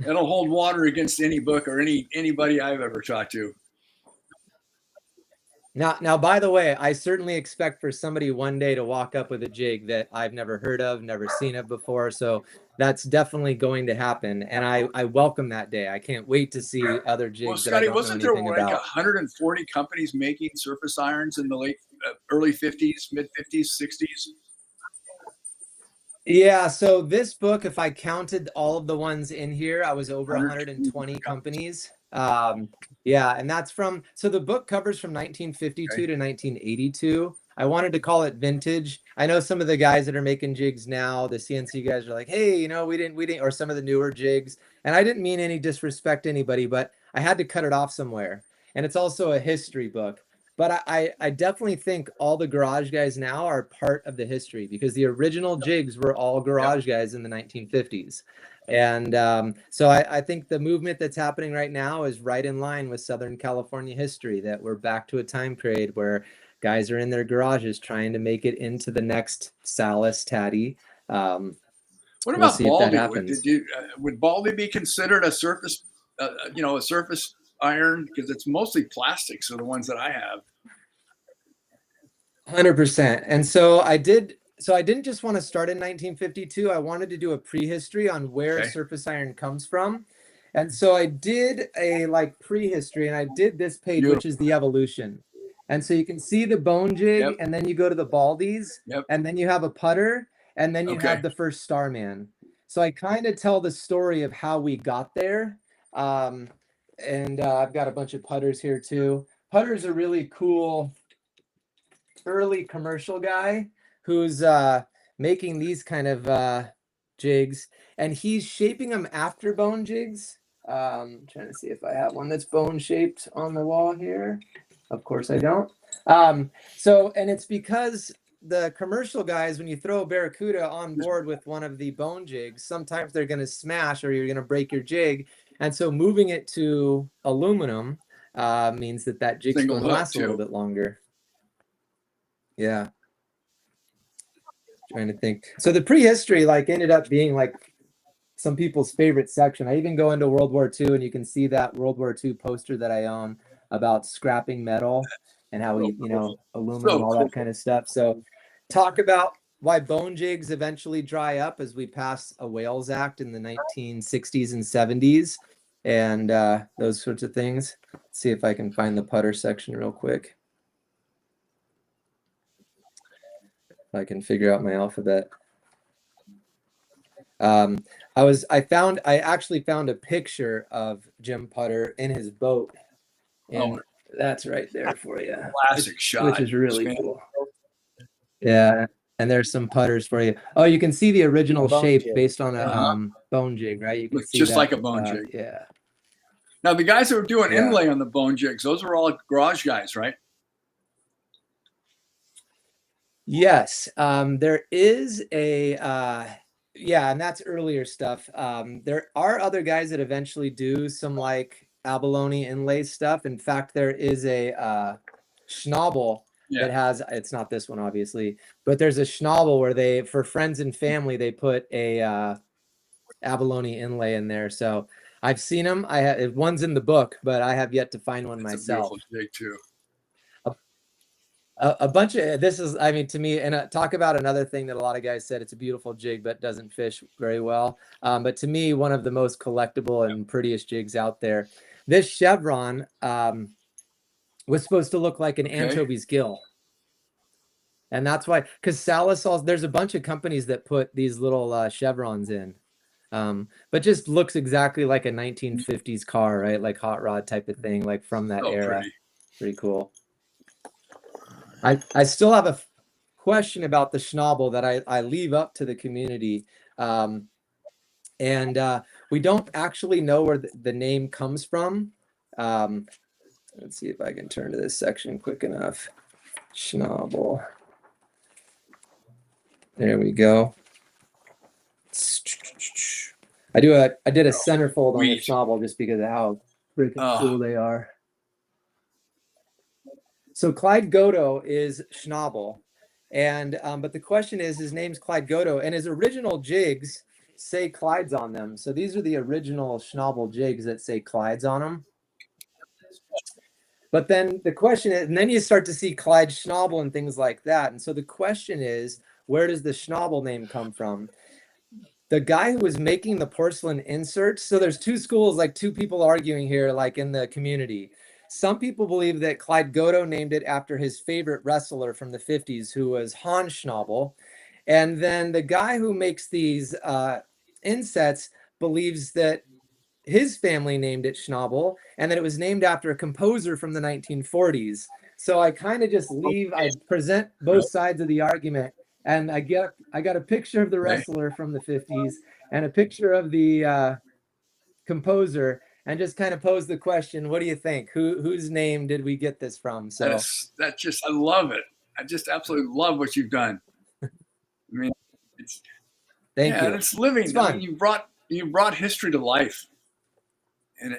S3: it'll hold water against any book or anybody I've ever talked to.
S2: Now, by the way, I certainly expect for somebody one day to walk up with a jig that I've never heard of, never seen it before. So that's definitely going to happen. And I welcome that day. I can't wait to see other jigs. Well,
S3: Scotty, wasn't there like 140 companies making surface irons in the early 50s, mid 50s, 60s?
S2: Yeah. So this book, if I counted all of the ones in here, I was over 120 companies. Yeah, and that's so the book covers from 1952 to 1982. I wanted to call it vintage. I know some of the guys that are making jigs now, the CNC guys, are like, hey, you know, we didn't, or some of the newer jigs. And I didn't mean any disrespect to anybody, but I had to cut it off somewhere. And it's also a history book. But I definitely think all the garage guys now are part of the history, because the original jigs were all garage guys in the 1950s. And so I think the movement that's happening right now is right in line with Southern California history, that we're back to a time period where guys are in their garages trying to make it into the next Salas, Taddy.
S3: What about Baldy? Would Baldy be considered a surface, a surface iron? Because it's mostly plastics are the ones that I have.
S2: 100%. And so I didn't just want to start in 1952. I wanted to do a prehistory on where surface iron comes from. And so I did a prehistory, and I did this page, which is the evolution. And so you can see the bone jig, and then you go to the Baldies, and then you have a putter, and then you have the first Starman. So I kind of tell the story of how we got there. And I've got a bunch of putters here too. Putter's a really cool early commercial guy who's making these kind of jigs, and he's shaping them after bone jigs. I'm trying to see if I have one that's bone shaped on the wall here. Of course I don't. And it's because the commercial guys, when you throw a Barracuda on board with one of the bone jigs, sometimes they're going to smash or you're going to break your jig. And so moving it to aluminum means that jig's going to last a little bit longer. Yeah. Trying to think. So the prehistory ended up being some people's favorite section. I even go into World War II, and you can see that World War II poster that I own about scrapping metal and how we, aluminum, all that kind of stuff. So talk about why bone jigs eventually dry up as we pass a Whales Act in the 1960s and 70s and those sorts of things. Let's see if I can find the putter section real quick. If I can figure out my alphabet. I actually found a picture of Jim Putter in his boat, and that's right there for you.
S3: Classic shot,
S2: which is really cool. Yeah, and there's some putters for you. Oh, you can see the original shape
S1: jig.
S2: based on a bone jig, right? You can
S3: Looks
S2: see
S3: just
S2: that,
S3: like a bone jig.
S2: Yeah.
S3: Now the guys that were doing
S2: Yeah.
S3: inlay on the bone jigs, those are all garage guys, right?
S2: Yes, there is a yeah, and that's earlier stuff. There are other guys that eventually do some like abalone inlay stuff. In fact, there is a schnabel that has, it's not this one obviously, but there's a schnabel where they, for friends and family, they put a abalone inlay in there. So I've seen them. One's in the book, but I have yet to find one myself.
S3: A beautiful jig too.
S2: A bunch of this is, I mean, to me, and talk about another thing that a lot of guys said, it's a beautiful jig but doesn't fish very well, but to me, one of the most collectible and prettiest jigs out there. This chevron was supposed to look like an anchovy's gill, and that's why, because Salisaul's, there's a bunch of companies that put these little chevrons in, but just looks exactly like a 1950s car, right? Like hot rod type of thing, like from that era. Pretty cool. I still have a question about the schnabel that I leave up to the community. And we don't actually know where the name comes from. Let's see if I can turn to this section quick enough. Schnabel. There we go. I did a centerfold on the schnabel just because of how freaking cool they are. So Clyde Godo is schnabel, and but the question is, his name's Clyde Godo, and his original jigs say Clydes on them. So these are the original schnabel jigs that say Clydes on them. But then the question is, and then you start to see Clyde Schnabel and things like that. And so the question is, where does the Schnabel name come from? The guy who was making the porcelain inserts, so there's two schools, like two people arguing here, like in the community. Some people believe that Clyde Godo named it after his favorite wrestler from the 50s, who was Hans Schnabel. And then the guy who makes these insets believes that his family named it Schnabel, and that it was named after a composer from the 1940s. So I kind of just I present both sides of the argument, and I got a picture of the wrestler from the 50s and a picture of the composer, and just kind of pose the question, what do you think? Whose name did we get this from? So
S3: I love it. I just absolutely love what you've done. I mean, it's
S2: thank you.
S3: And it's living.
S2: It's fun.
S3: I mean, you brought history to life. And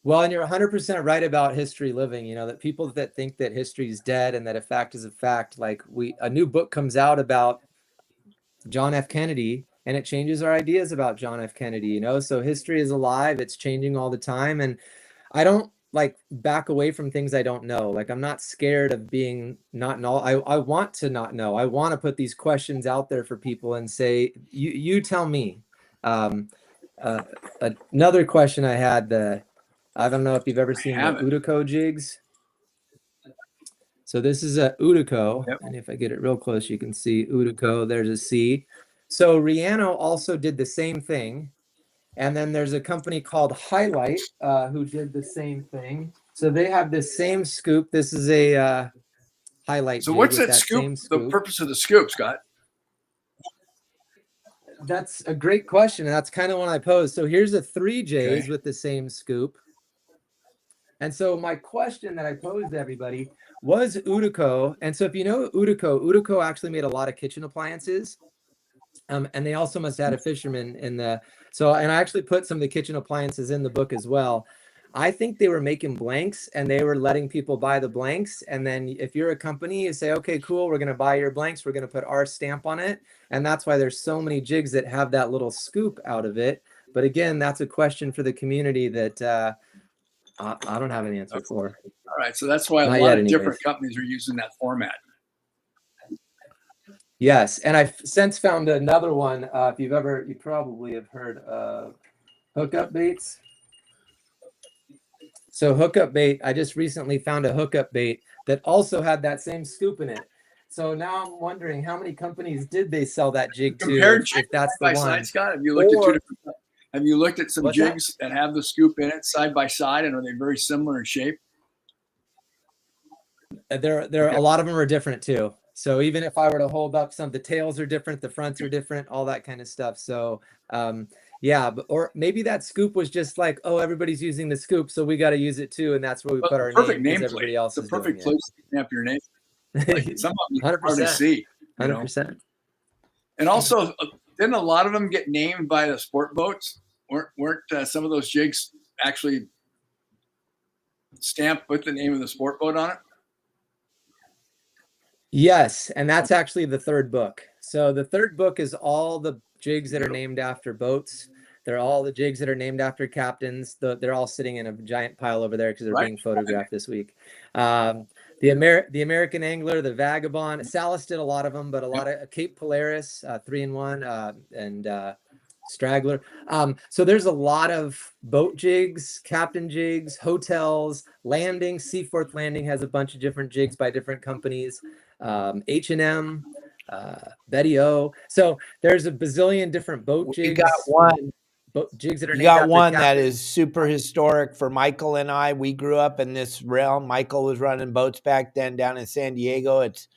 S2: well, and you're 100% right about history living. You know, that people that think that history is dead and that a fact is a fact, like a new book comes out about John F. Kennedy, and it changes our ideas about John F. Kennedy, you know? So history is alive, it's changing all the time. And I don't like back away from things I don't know. Like, I'm not scared of being not know. I want to not know. I want to put these questions out there for people and say, you tell me. Another question I had, I don't know if you've ever seen the Udico jigs. So this is a Udico, and if I get it real close, you can see Udico. There's a C. So Riano also did the same thing, and then there's a company called Highlight who did the same thing. So they have the same scoop. This is a Highlight.
S3: So what's that scoop? The purpose of the scoop, Scott?
S2: That's a great question, and that's kind of one I posed. So here's a 3Js with the same scoop. And so my question that I posed to everybody was Udico. And so if you know Udico actually made a lot of kitchen appliances. And they also must have had a fisherman in the, so, and I actually put some of the kitchen appliances in the book as well. I think they were making blanks and they were letting people buy the blanks. And then if you're a company, you say, okay, cool, we're going to buy your blanks. We're going to put our stamp on it. And that's why there's so many jigs that have that little scoop out of it. But again, that's a question for the community that I don't have an answer for.
S3: All right. So that's why a lot of different companies are using that format.
S2: Yes, and I've since found another one. If you probably have heard of hookup baits. So hookup bait, I just recently found a hookup bait that also had that same scoop in it. So now I'm wondering how many companies did they sell that jig to,
S3: Compared
S2: if that's the
S3: side by
S2: one.
S3: side, Scott, have you looked at two
S2: Or
S3: different? Have you looked at some
S2: what's that?
S3: jigs that have the scoop in it side by side, and are they very similar in shape?
S2: There
S3: Okay.
S2: a lot of them are different too. So even if I were to hold up some, the tails are different, the fronts are different, all that kind of stuff. So yeah, or maybe that scoop was just like, oh, everybody's using the scoop, so we got to use it too, and that's where we
S3: Well,
S2: put our
S3: perfect
S2: name because
S3: nameplate.
S2: everybody else
S3: It's a
S2: is doing
S3: perfect
S2: it.
S3: place to stamp your name. Like some of them you can hardly
S2: 100%.
S3: see. You know?
S2: 100%.
S3: And also, didn't a lot of them get named by the sport boats? Weren't some of those jigs actually stamped with the name of the sport boat on it?
S2: Yes, and that's actually the third book. So the third book is all the jigs that are named after boats. They're all the jigs that are named after captains. They're all sitting in a giant pile over there because they're being photographed this week. The American Angler, the Vagabond, Salas did a lot of them, but a lot of Cape Polaris, 3-in-1, and Straggler. So there's a lot of boat jigs, captain jigs, hotels, landing. Seaforth Landing has a bunch of different jigs by different companies. H&M, Betty O. So there's a bazillion different boat jigs.
S1: You got one.
S2: Jigs that are
S1: you
S2: named
S1: got
S2: after
S1: one that
S2: captains.
S1: is super historic for Michael and I. We grew up in this realm. Michael was running boats back then down in San Diego. It's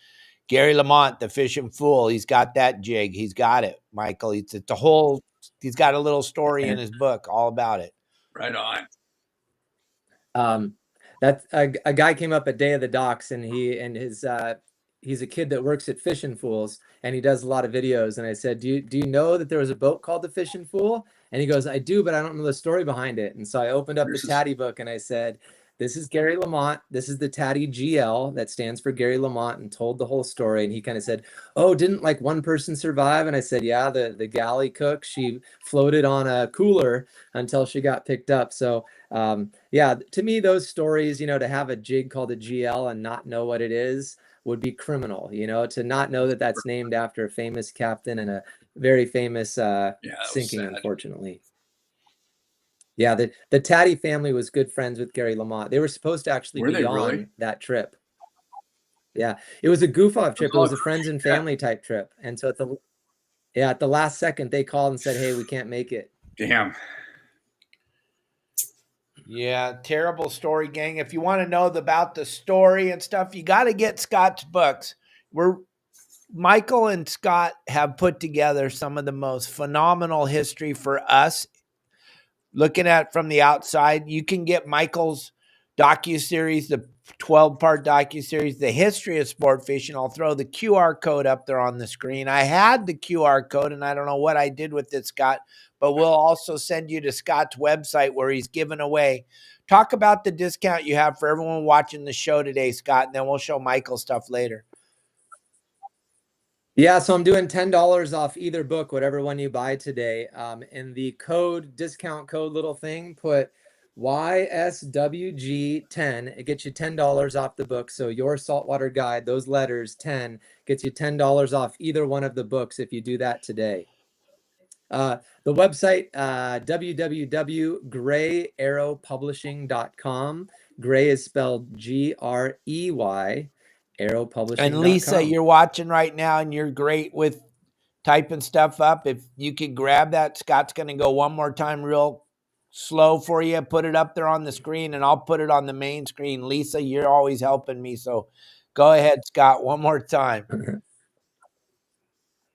S1: Gary Lamont, the fishing fool. He's got that jig. He's got it, Michael. It's a whole. He's got a little story in his book all about it.
S3: Right on.
S2: That a guy came up at Day of the Docks, and he's a kid that works at Fishing Fools, and he does a lot of videos. And I said, do you know that there was a boat called the Fishing Fool? And he goes, I do, but I don't know the story behind it. And so I opened up the Tatty book and I said, this is Gary Lamont. This is the Tatty GL that stands for Gary Lamont, and told the whole story. And he kind of said, oh, didn't like one person survive? And I said, yeah, the galley cook, she floated on a cooler until she got picked up. So yeah, to me, those stories, to have a jig called a GL and not know what it is would be criminal, to not know that that's named after a famous captain and a very famous sinking, unfortunately. Yeah, the Tatty family was good friends with Gary Lamont. They were supposed to actually be on that trip. Yeah, it was a goof-off trip. It was a friends and family type trip. And so at the last second, they called and said, hey, we can't make it.
S3: Damn.
S1: Yeah, terrible story, gang. If you want to know about the story and stuff, you got to get Scott's books. Michael and Scott have put together some of the most phenomenal history for us. Looking at from the outside, you can get Michael's docuseries, the 12-part docuseries, The History of Sport Fishing. I'll throw the QR code up there on the screen. I had the QR code, and I don't know what I did with it, Scott, but we'll also send you to Scott's website where he's giving away. Talk about the discount you have for everyone watching the show today, Scott, and then we'll show Michael stuff later.
S2: Yeah, so I'm doing $10 off either book, whatever one you buy today. In the discount code little thing, put YSWG10. It gets you $10 off the book. So your Saltwater Guide, those letters 10, gets you $10 off either one of the books if you do that today. The website, www.greyarrowpublishing.com. Gray is spelled Grey.
S1: And Lisa, you're watching right now, and you're great with typing stuff up. If you could grab that, Scott's going to go one more time real slow for you. Put it up there on the screen, and I'll put it on the main screen. Lisa, you're always helping me, so go ahead, Scott, one more time.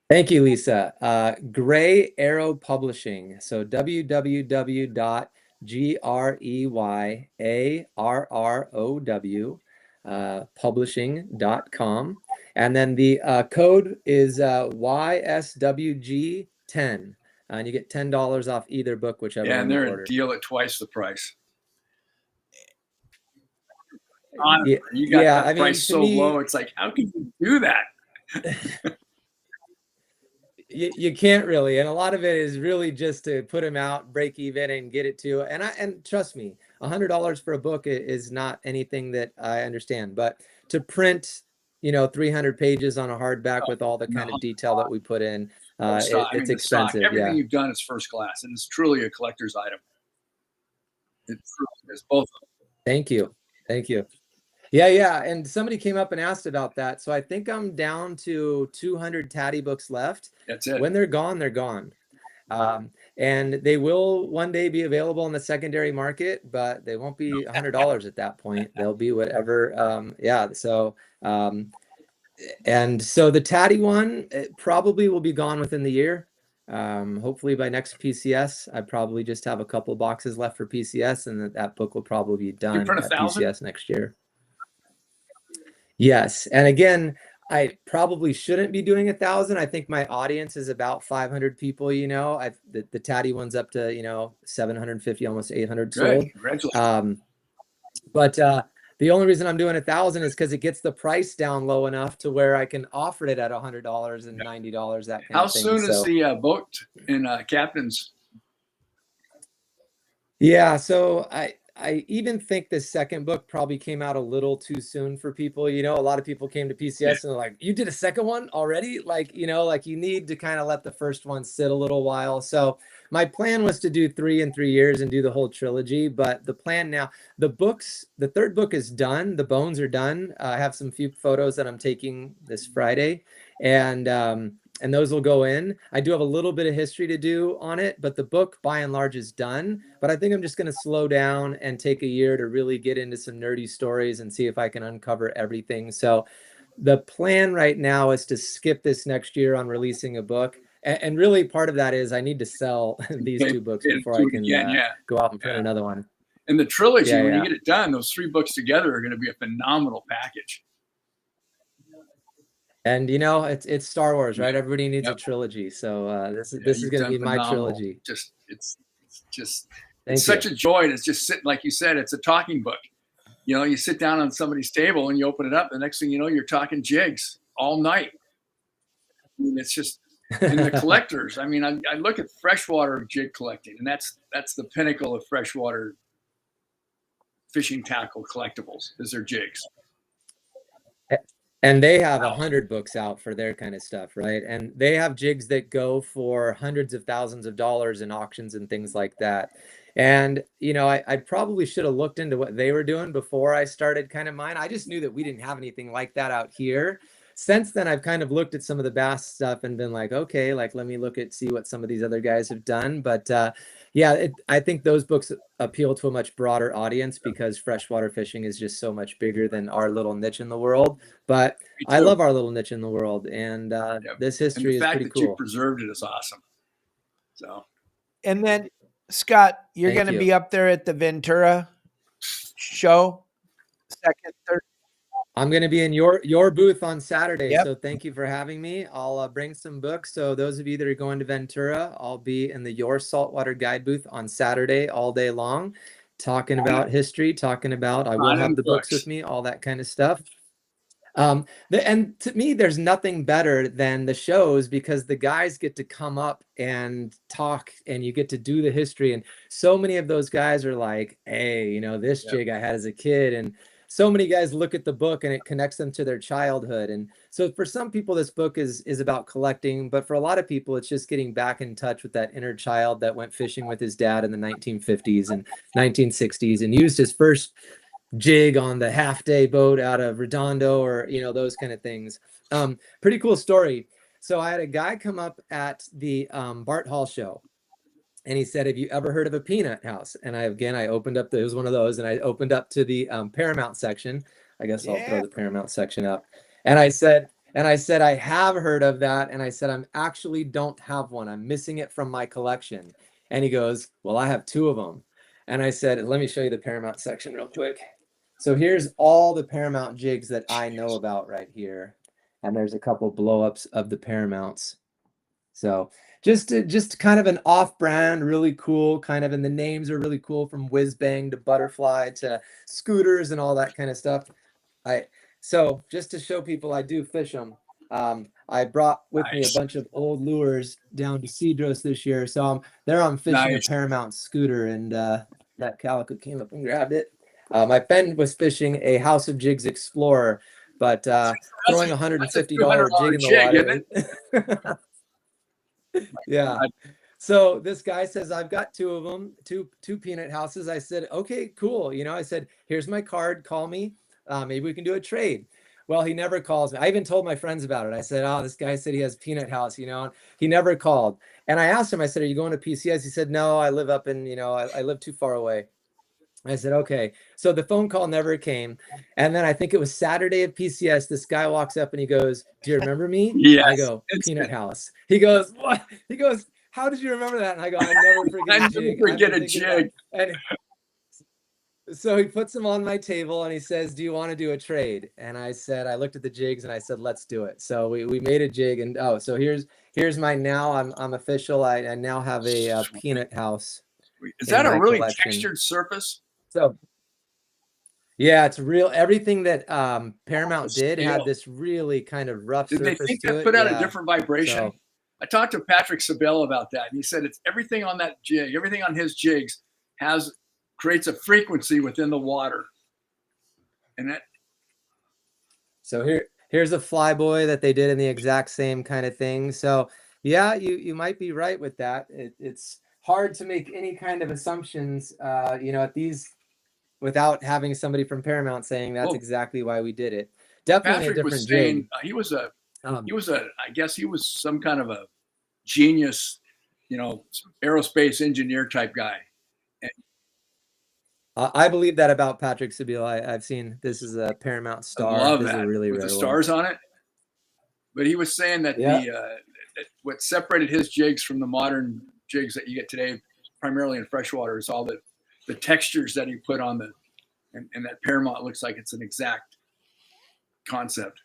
S2: Thank you, Lisa. Gray Arrow Publishing. So www.greyarrow publishing.com. And then the code is YSWG10. And you get $10 off either book, whichever one you order.
S3: Yeah, and they're a deal at twice the price. Honestly, you got that price so low, it's like, how can you do that?
S2: You can't really, and a lot of it is really just to put them out, break even, and get it to. And trust me, $100 for a book is not anything that I understand. But to print 300 pages on a hardback with all the kind of detail that we put in. It's expensive.
S3: Everything you've done is first class, and it's truly a collector's item. It truly is, both of them.
S2: Thank you. Yeah. And somebody came up and asked about that. So I think I'm down to 200 Tatty books left.
S3: That's it.
S2: When they're gone, they're gone. And they will one day be available in the secondary market, but they won't be $100 at that point. They'll be whatever. And so the Tatty one, it probably will be gone within the year. Hopefully by next PCS, I probably just have a couple boxes left for PCS, and that book will probably be done at PCS next year. Yes. And again, I probably shouldn't be doing 1,000. I think my audience is about 500 people. The Tatty one's up to 750, almost 800 sold.
S3: Congratulations.
S2: But the only reason I'm doing 1,000 is because it gets the price down low enough to where I can offer it at $100 and $90, that kind of thing.
S3: How soon is the boat in Captain's?
S2: Yeah, so I even think the second book probably came out a little too soon for people. A lot of people came to PCS and they're like, you did a second one already? Like you need to kind of let the first one sit a little while. So my plan was to do 3 in 3 years and do the whole trilogy. But the plan now, the third book is done. The bones are done. I have some few photos that I'm taking this Friday. And those will go in. I do have a little bit of history to do on it, but the book by and large is done. But I think I'm just going to slow down and take a year to really get into some nerdy stories and see if I can uncover everything. So the plan right now is to skip this next year on releasing a book. And really part of that is I need to sell these 2 books before I can go out and print another one.
S3: And the trilogy, when you get it done, those 3 books together are going to be a phenomenal package.
S2: And it's Star Wars, right? Everybody needs a trilogy, so this is going to be my trilogy.
S3: It's such a joy. It's just sitting, like you said, it's a talking book. You sit down on somebody's table and you open it up. The next thing you know, you're talking jigs all night. I mean, it's just, and the collectors. I mean, I look at freshwater jig collecting, and that's the pinnacle of freshwater fishing tackle collectibles. Is their jigs.
S2: And they have 100 books out for their kind of stuff, right? And they have jigs that go for hundreds of thousands of dollars in auctions and things like that. And, I probably should have looked into what they were doing before I started kind of mine. I just knew that we didn't have anything like that out here. Since then, I've kind of looked at some of the bass stuff and been like, okay, let me see what some of these other guys have done. But I think those books appeal to a much broader audience because freshwater fishing is just so much bigger than our little niche in the world. But I love our little niche in the world, and this history is pretty cool.
S3: The fact that you preserved it is awesome. So,
S1: and then Scott, you're going to be up there at the Ventura show, second, third.
S2: I'm going to be in your booth on Saturday. So thank you for having me. I'll bring some books. So those of you that are going to Ventura, I'll be in the Your Saltwater Guide booth on Saturday all day long, talking about history, I will have the books with me, all that kind of stuff. And to me, there's nothing better than the shows because the guys get to come up and talk and you get to do the history. And so many of those guys are like, hey, this jig I had as a kid. And so many guys look at the book and it connects them to their childhood. And so for some people, this book is about collecting, but for a lot of people, it's just getting back in touch with that inner child that went fishing with his dad in the 1950s and 1960s and used his first jig on the half-day boat out of Redondo or, those kind of things. Pretty cool story. So I had a guy come up at the Bart Hall show. And he said, have you ever heard of a peanut house? And I opened up, it was one of those, and I opened up to the Paramount section. I guess I'll throw the Paramount section up. And I said, I have heard of that. And I said, I'm actually don't have one. I'm missing it from my collection. And he goes, well, I have 2 of them. And I said, let me show you the Paramount section real quick. So here's all the Paramount jigs that I know about right here. And there's a couple blow-ups of the Paramounts. So just kind of an off-brand, really cool kind of, and the names are really cool, from Whiz Bang to Butterfly to Scooters and all that kind of stuff. So just to show people I do fish them, I brought with me a bunch of old lures down to Cedros this year. So there I'm fishing a Paramount Scooter, and that calico came up and grabbed it. My friend was fishing a House of Jigs Explorer but throwing $150 jig in the water. Yeah. So this guy says, I've got two of them, two peanut houses. I said, okay, cool. You know, I said, here's my card, call me. Maybe we can do a trade. Well, he never calls me. I even told my friends about it. I said, oh, this guy said he has peanut house, you know, he never called. And I asked him, I said, are you going to PCS? He said, no, I live up in, you know, I live too far away. I said, okay. So the phone call never came. And then I think it was Saturday at PCS. This guy walks up and he goes, do you remember me?
S3: Yes.
S2: I go, peanut house. He goes, what? He goes, how did you remember that? And I go, I never forget a jig. And so he puts them on my table and he says, do you want to do a trade? And I said, I looked at the jigs and I said, let's do it. So we made a jig, and so here's my, now I'm official. I now have a peanut house.
S3: Is that a really
S2: collection.
S3: Textured surface?
S2: So yeah, it's real. Everything that Paramount did had this really kind of rough surface.
S3: Did they think that put out a different vibration? So, I talked to Patrick Sabella about that, and he said it's everything on that jig, everything on his jigs creates a frequency within the water. And that.
S2: So here's a flyboy that they did in the exact same kind of thing. So yeah, you might be right with that. It's hard to make any kind of assumptions, you know, at these, without having somebody from Paramount saying that's exactly why we did it. Definitely
S3: Patrick
S2: a different
S3: was saying,
S2: jig.
S3: I guess he was some kind of a genius, you know, aerospace engineer type guy.
S2: I believe that about Patrick Sabella. I've seen, this is a Paramount star.
S3: I love
S2: this
S3: that.
S2: Is a really
S3: with
S2: rare
S3: the stars
S2: one.
S3: on it. But he was saying that that what separated his jigs from the modern jigs that you get today, primarily in freshwater, is all the textures that he put on and that Paramount looks like it's an exact concept.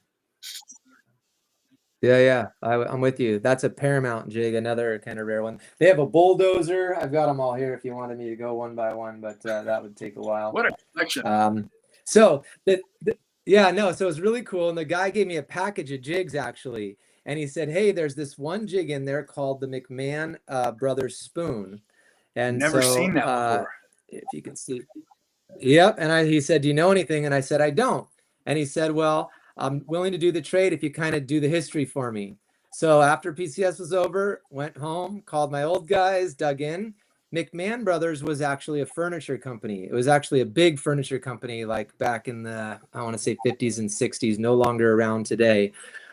S2: Yeah, I'm with you. That's a Paramount jig, another kind of rare one. They have a bulldozer. I've got them all here if you wanted me to go one by one, but that would take a while.
S3: What a collection.
S2: So so it's really cool. And the guy gave me a package of jigs actually. And he said, hey, there's this one jig in there called the McMahon Brothers Spoon. And
S3: never seen that before.
S2: If you can see. Yep. And he said, do you know anything? And I said, I don't. And he said, well, I'm willing to do the trade if you kind of do the history for me. So after PCS was over, went home, called my old guys, dug in. McMahon Brothers was actually a furniture company. It was actually a big furniture company, like back in the, I want to say 50s and 60s, no longer around today.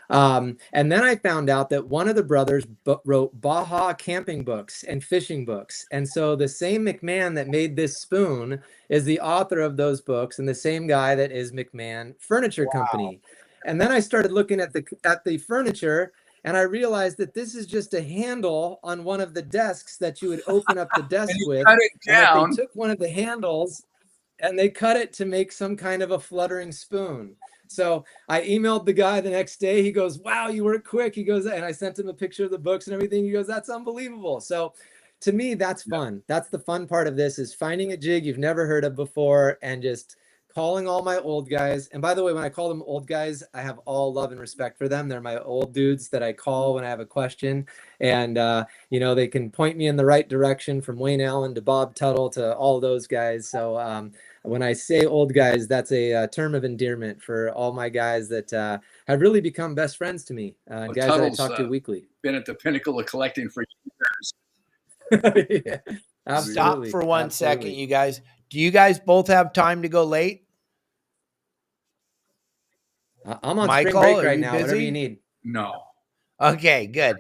S2: And then I found out that one of the brothers wrote Baja camping books and fishing books. And so the same McMahon that made this spoon is the author of those books, and the same guy that is McMahon Furniture Company. And then I started looking at the furniture, and I realized that this is just a handle on one of the desks that you would open up the desk with.
S3: Cut it down.
S2: And they took one of the handles and they cut it to make some kind of a fluttering spoon. So I emailed the guy the next day. He goes, wow, you work quick. He goes, and I sent him a picture of the books and everything. He goes, that's unbelievable. So to me, that's fun. That's the fun part of this, is finding a jig you've never heard of before and just calling all my old guys. And by the way, when I call them old guys, I have all love and respect for them. They're my old dudes that I call when I have a question. And, you know, they can point me in the right direction, from Wayne Allen to Bob Tuttle to all those guys. So when I say old guys, that's a term of endearment for all my guys that have really become best friends to me. Guys
S3: Tuttle's,
S2: that I talk to weekly.
S3: Been at the pinnacle of collecting for years.
S2: Yeah, absolutely.
S1: Stop for one second, you guys. Do you guys both have time to go late?
S2: I'm on
S1: Michael,
S2: spring break right
S1: you
S2: now.
S1: busy?
S2: Whatever you need.
S3: No.
S1: Okay, good.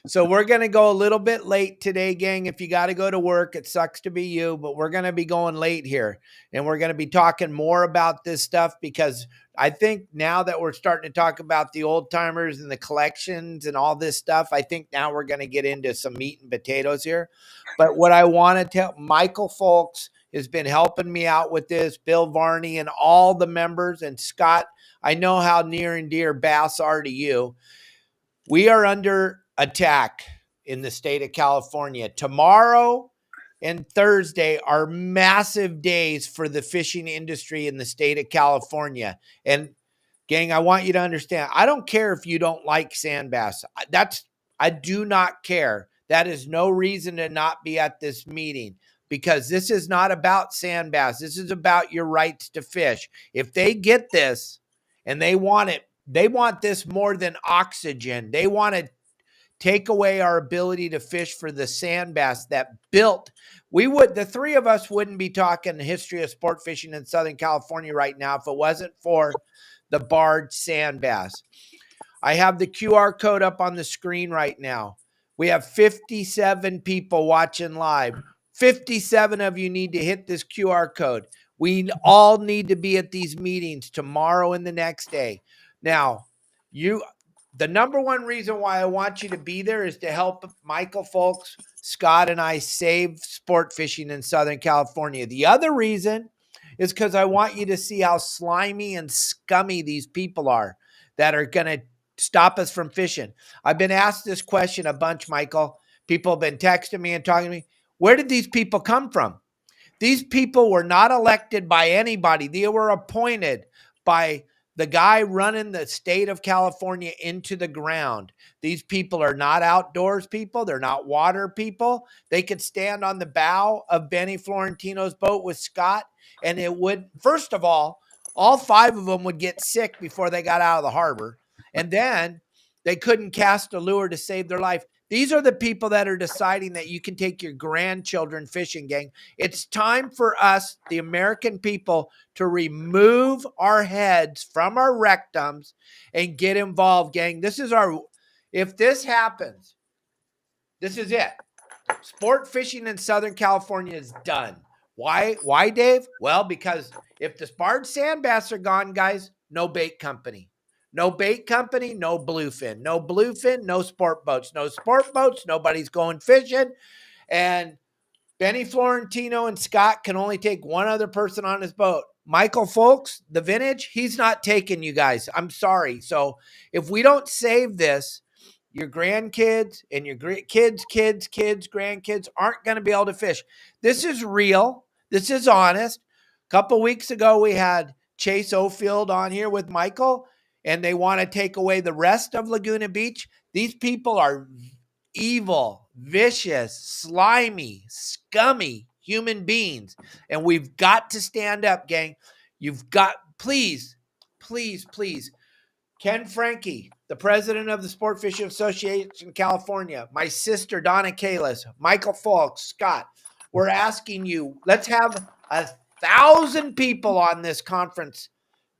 S1: So we're going to go a little bit late today, gang. If you got to go to work, it sucks to be you, but we're going to be going late here. And we're going to be talking more about this stuff, because I think now that we're starting to talk about the old timers and the collections and all this stuff, I think now we're going to get into some meat and potatoes here. But what I want to tell, Michael Folks has been helping me out with this, Bill Varney and all the members, and Scott, I know how near and dear bass are to you. We are under attack in the state of California. Tomorrow and Thursday are massive days for the fishing industry in the state of California. And gang, I want you to understand, I don't care if you don't like sand bass. I do not care. That is no reason to not be at this meeting, because this is not about sand bass. This is about your rights to fish. If they get this and they want it. They want this more than oxygen. They want to take away our ability to fish for the sand bass that built. The three of us wouldn't be talking the history of sport fishing in Southern California right now if it wasn't for the barred sand bass. I have the QR code up on the screen right now. We have 57 people watching live. 57 of you need to hit this QR code. We all need to be at these meetings tomorrow and the next day. Now, the number one reason why I want you to be there is to help Michael Folks, Scott, and I save sport fishing in Southern California. The other reason is because I want you to see how slimy and scummy these people are that are going to stop us from fishing. I've been asked this question a bunch, Michael. People have been texting me and talking to me. Where did these people come from? These people were not elected by anybody. They were appointed by the guy running the state of California into the ground. These people are not outdoors people. They're not water people. They could stand on the bow of Benny Florentino's boat with Scott, and it would, first of all 5 of them would get sick before they got out of the harbor. And then they couldn't cast a lure to save their life. These are the people that are deciding that you can take your grandchildren fishing, gang. It's time for us, the American people, to remove our heads from our rectums and get involved, gang. If this happens, this is it. Sport fishing in Southern California is done. Why, Dave? Well, because if the barred sand bass are gone, guys, no bait company. No bait company, no bluefin. No bluefin, no sport boats. No sport boats, nobody's going fishing. And Benny Florentino and Scott can only take one other person on his boat. Michael Folks, the vintage, he's not taking you guys. I'm sorry. So if we don't save this, your grandkids and your kids, grandkids aren't going to be able to fish. This is real. This is honest. A couple weeks ago, we had Chase Ofield on here with Michael, and they want to take away the rest of Laguna Beach. These people are evil, vicious, slimy, scummy human beings. And we've got to stand up, gang. Please. Ken Frankie, the president of the Sport Fishing Association California, my sister, Donna Kalis, Michael Falk, Scott, we're asking you, let's have 1,000 people on this conference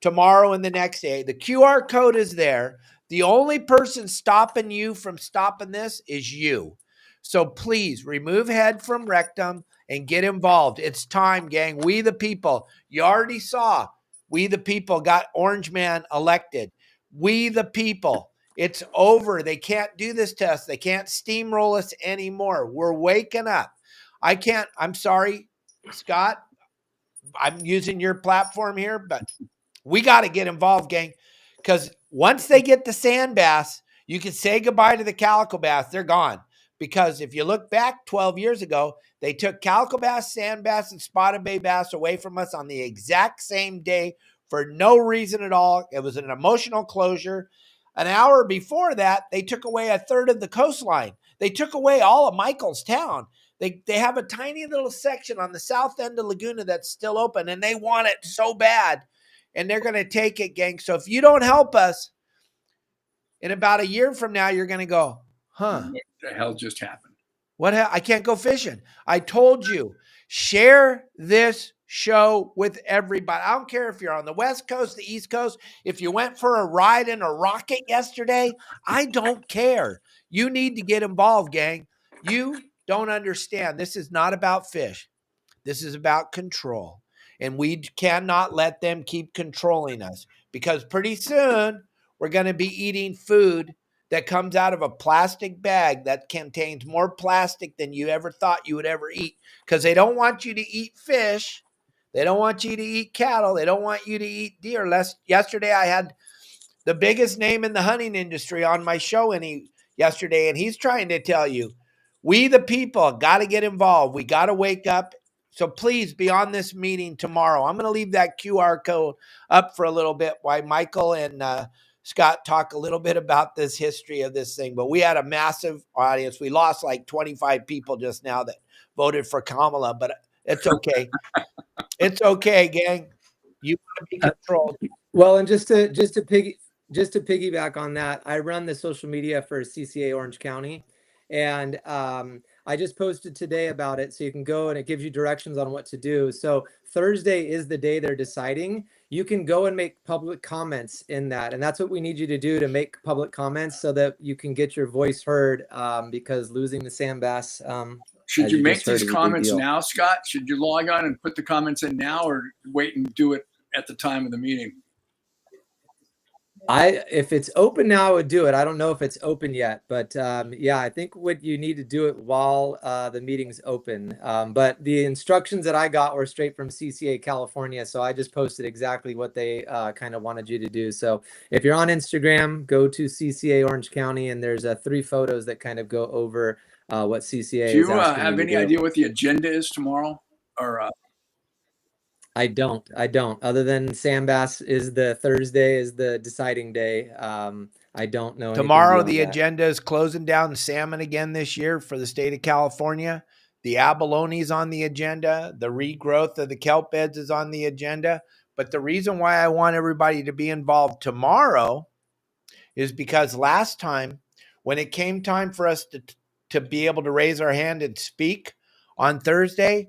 S1: tomorrow and the next day. The QR code is there. The only person stopping you from stopping this is you. So please remove head from rectum and get involved. It's time, gang. We the people. You already saw. We the people got Orange Man elected. We the people. It's over. They can't do this to us. They can't steamroll us anymore. We're waking up. I'm sorry, Scott. I'm using your platform here, but we got to get involved, gang, because once they get the sand bass, you can say goodbye to the calico bass. They're gone. Because if you look back 12 years ago, they took calico bass, sand bass, and spotted bay bass away from us on the exact same day for no reason at all. It was an emotional closure. An hour before that, they took away a third of the coastline. They took away all of Michael's town. They have a tiny little section on the south end of Laguna that's still open, and they want it so bad. And they're going to take it, gang. So if you don't help us, in about a year from now, you're going to go, huh?
S3: What the hell just happened?
S1: I can't go fishing. I told you, share this show with everybody. I don't care if you're on the West Coast, the East Coast, if you went for a ride in a rocket yesterday, I don't care. You need to get involved, gang. You don't understand. This is not about fish. This is about control. And we cannot let them keep controlling us, because pretty soon we're going to be eating food that comes out of a plastic bag that contains more plastic than you ever thought you would ever eat, because they don't want you to eat fish. They don't want you to eat cattle. They don't want you to eat deer. Yesterday I had the biggest name in the hunting industry on my show yesterday, and he's trying to tell you, we the people got to get involved. We got to wake up. So please be on this meeting tomorrow. I'm going to leave that QR code up for a little bit while Michael and Scott talk a little bit about this history of this thing. But we had a massive audience. We lost like 25 people just now that voted for Kamala, but it's okay. It's okay, gang. You want to be controlled.
S2: Well, and just to piggyback on that, I run the social media for CCA Orange County, and I just posted today about it, so you can go and it gives you directions on what to do. So Thursday is the day they're deciding. You can go and make public comments in that, and that's what we need you to do, to make public comments so that you can get your voice heard. Because losing the sand bass,
S3: should
S2: as
S3: you
S2: you
S3: make
S2: just heard,
S3: these
S2: is a big
S3: comments
S2: deal.
S3: now, Scott? Should you log on and put the comments in now, or wait and do it at the time of the meeting?
S2: If it's open now, I would do it. I don't know if it's open yet, but yeah, I think what you need to do it while the meeting's open. But the instructions that I got were straight from CCA California, so I just posted exactly what they kind of wanted you to do. So if you're on Instagram, go to CCA Orange County, and there's 3 photos that kind of go over what CCA
S3: Do
S2: is
S3: you
S2: asking
S3: have
S2: you to
S3: any
S2: do.
S3: idea what the agenda is tomorrow? Or
S2: I don't. Other than sand bass is the Thursday is the deciding day. I don't know.
S1: Tomorrow,
S2: anything
S1: the
S2: beyond that.
S1: agenda is closing down salmon again this year for the state of California. The abalone's on the agenda. The regrowth of the kelp beds is on the agenda. But the reason why I want everybody to be involved tomorrow is because last time, when it came time for us to be able to raise our hand and speak on Thursday,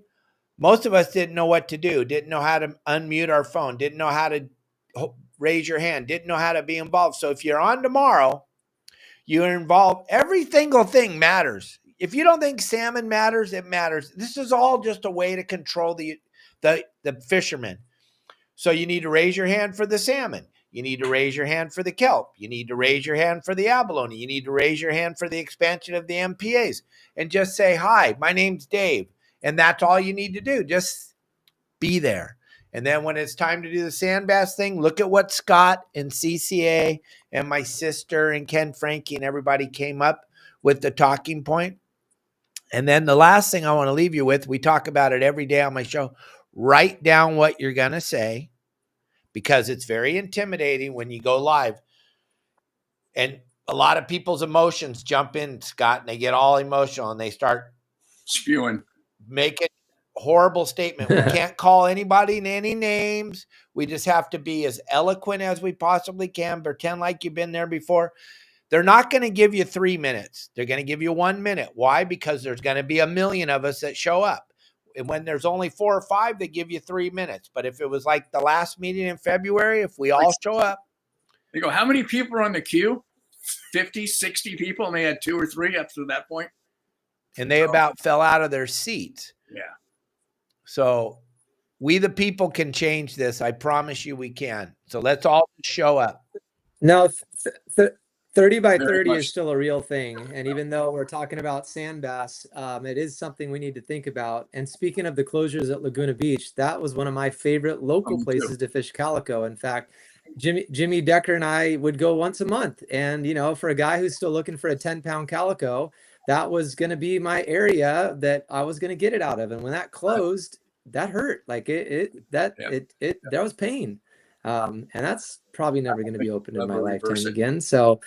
S1: most of us didn't know what to do, didn't know how to unmute our phone, didn't know how to raise your hand, didn't know how to be involved. So if you're on tomorrow, you're involved. Every single thing matters. If you don't think salmon matters, it matters. This is all just a way to control the fishermen. So you need to raise your hand for the salmon. You need to raise your hand for the kelp. You need to raise your hand for the abalone. You need to raise your hand for the expansion of the MPAs. And just say, hi, my name's Dave. And that's all you need to do. Just be there. And then when it's time to do the sand bass thing, look at what Scott and CCA and my sister and Ken Frankie and everybody came up with the talking point. And then the last thing I want to leave you with, we talk about it every day on my show. Write down what you're going to say, because it's very intimidating when you go live. And a lot of people's emotions jump in, Scott, and they get all emotional and they start
S3: spewing,
S1: making horrible statement. We can't call anybody any names. We just have to be as eloquent as we possibly can. Pretend like you've been there before. They're not going to give you 3 minutes. They're going to give you 1 minute. Why? Because there's going to be 1 million of us that show up. And when there's only 4 or 5, they give you 3 minutes. But if it was like the last meeting in February, if we all show up.
S3: They go, how many people are on the queue? 50, 60 people, and they had 2 or 3 up to that point.
S1: And they about fell out of their seats.
S3: Yeah.
S1: So we the people can change this. I promise you we can. So let's all show up.
S2: No, 30 by 30 is still a real thing. And even though we're talking about sand bass, it is something we need to think about. And speaking of the closures at Laguna Beach, that was one of my favorite local places to fish calico. In fact, Jimmy Decker and I would go once a month. And, you know, for a guy who's still looking for a 10-pound calico, that was going to be my area that I was going to get it out of. And when that closed, that hurt. Like that was pain. And that's probably never going to be open in my lifetime again. So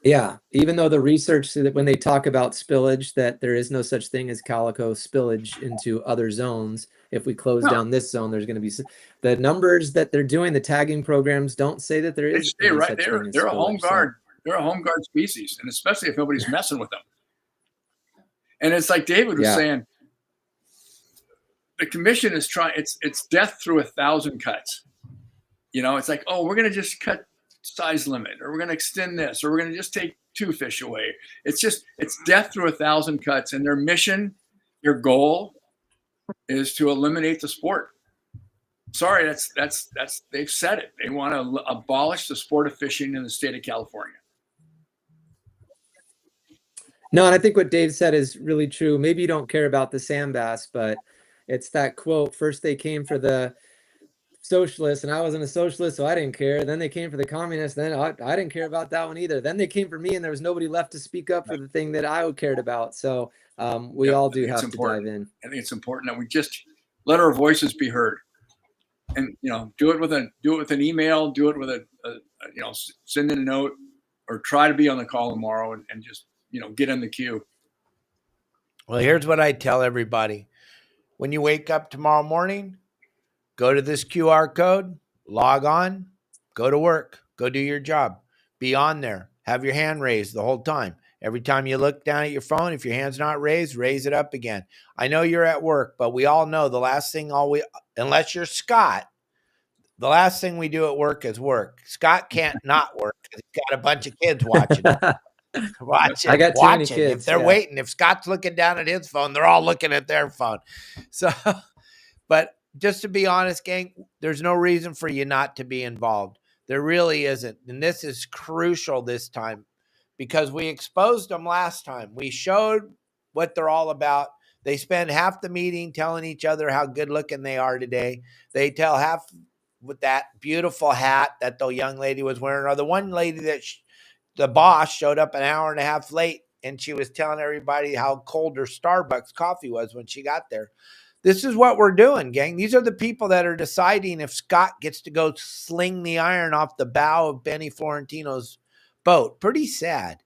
S2: yeah, even though the research that when they talk about spillage, that there is no such thing as calico spillage into other zones. If we close down this zone, there's going to be the numbers that they're doing. The tagging programs don't say that there is.
S3: They're right there. They're a home guard. They're a home guard species, and especially if nobody's messing with them. And it's like David was saying, the commission is trying. It's death through 1,000 cuts. You know, it's like, oh, we're going to just cut size limit, or we're going to extend this, or we're going to just take 2 fish away. It's death through 1,000 cuts, and their mission, their goal, is to eliminate the sport. Sorry, that's they've said it. They want to abolish the sport of fishing in the state of California.
S2: No, and I think what Dave said is really true. Maybe you don't care about the sand bass, but it's that quote, first they came for the socialists, and I wasn't a socialist, so I didn't care. Then they came for the communists, then I didn't care about that one either. Then they came for me, and there was nobody left to speak up for the thing that I cared about. So we all do have to dive in.
S3: I think it's important that we just let our voices be heard, and do it with an email, do it with a send in a note, or try to be on the call tomorrow and just get in the queue.
S1: Well, here's what I tell everybody: when you wake up tomorrow morning, go to this QR code, log on, go to work, go do your job, be on there, have your hand raised the whole time. Every time you look down at your phone, if your hand's not raised, raise it up again. I know you're at work, but we all know the last thing unless you're Scott, the last thing we do at work is work. Scott can't not work because he's got a bunch of kids watching.
S2: I got too many
S1: If
S2: kids.
S1: they're
S2: Yeah.
S1: waiting, if Scott's looking down at his phone, they're all looking at their phone. So, but just to be honest, gang, there's no reason for you not to be involved. There really isn't. And this is crucial this time because we exposed them last time. We showed what they're all about. They spend half the meeting telling each other how good looking they are today. They tell half with that beautiful hat that the young lady was wearing, or the one lady that the boss showed up an hour and a half late and she was telling everybody how cold her Starbucks coffee was when she got there. This is what we're doing, gang. These are the people that are deciding if Scott gets to go sling the iron off the bow of Benny Florentino's boat. Pretty sad.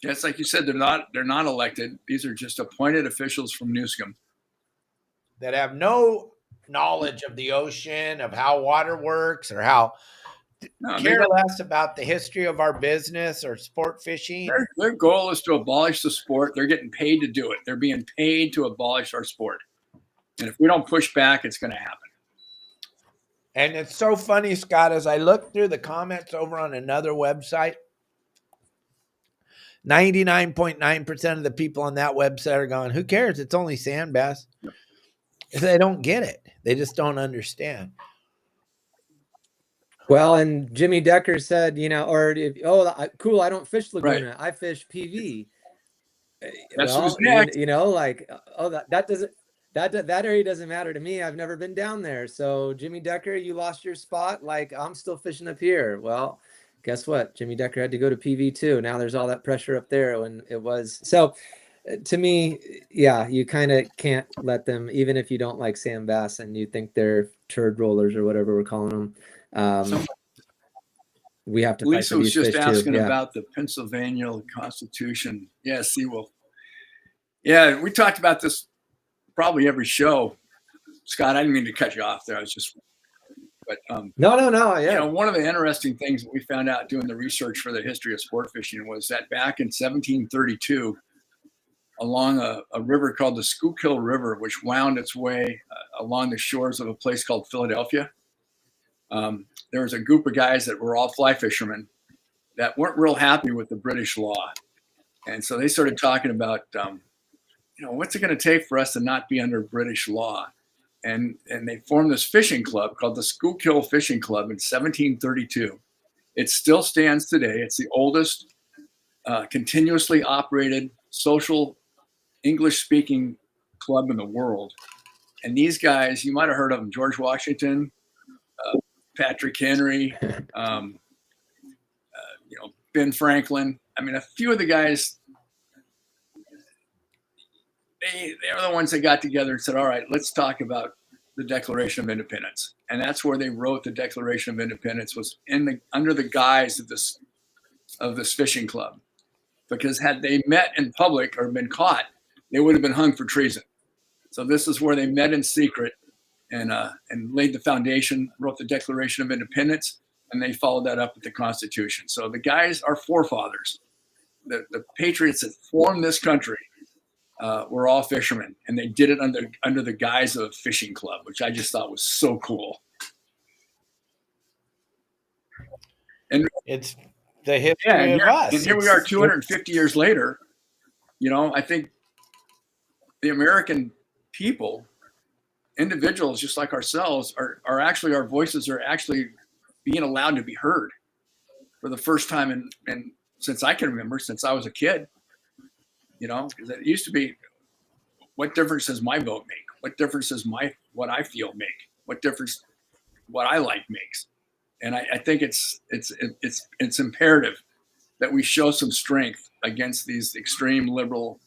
S3: Just like you said, they're not elected. These are just appointed officials from Newscomb
S1: that have no knowledge of the ocean, of how water works, or how care less about the history of our business or sport fishing.
S3: Their goal is to abolish the sport. They're getting paid to do it. They're being paid to abolish our sport. And if we don't push back, it's going to happen.
S1: And it's so funny, Scott, as I look through the comments over on another website, 99.9% of the people on that website are going, who cares? It's only sand bass. Yep. They don't get it. They just don't understand.
S2: Well, and Jimmy Decker said, cool, I don't fish Laguna. Right. I fish PV.
S3: That's who's next.
S2: That area doesn't matter to me. I've never been down there. So Jimmy Decker, you lost your spot. Like, I'm still fishing up here. Well, guess what? Jimmy Decker had to go to PV too. Now there's all that pressure up there when it was. So to me, yeah, you kind of can't let them, even if you don't like sand bass and you think they're turd rollers or whatever we're calling them. We have to fight
S3: Lisa
S2: for
S3: was
S2: these
S3: just
S2: fish
S3: asking
S2: too. Yeah.
S3: about the Pennsylvania Constitution. Yeah, Seawolf. Yeah, we talked about this probably every show. Scott, I didn't mean to cut you off there. I was just, but
S2: no. Yeah.
S3: One of the interesting things that we found out doing the research for the history of sport fishing was that back in 1732, along a river called the Schuylkill River, which wound its way along the shores of a place called Philadelphia. There was a group of guys that were all fly fishermen that weren't real happy with the British law. And so they started talking about, what's it going to take for us to not be under British law? And they formed this fishing club called the Schuylkill Fishing Club in 1732. It still stands today. It's the oldest continuously operated social English-speaking club in the world. And these guys, you might have heard of them, George Washington, Patrick Henry, Ben Franklin. I mean, a few of the guys, they were the ones that got together and said, all right, let's talk about the Declaration of Independence. And that's where they wrote the Declaration of Independence, was under the guise of this fishing club. Because had they met in public or been caught, they would have been hung for treason. So this is where they met in secret and laid the foundation, wrote the Declaration of Independence, and they followed that up with the Constitution. So the guys, our forefathers, the patriots that formed this country, were all fishermen, and they did it under the guise of a fishing club, which I just thought was so cool. And
S1: it's the history of us.
S3: And here we are 250 years later. I think the American people, individuals just like ourselves, are actually, our voices are actually being allowed to be heard for the first time in since I can remember, since I was a kid. Because it used to be, what difference does my vote make? What difference does what I feel make? What difference what I like makes? And I think it's imperative that we show some strength against these extreme liberal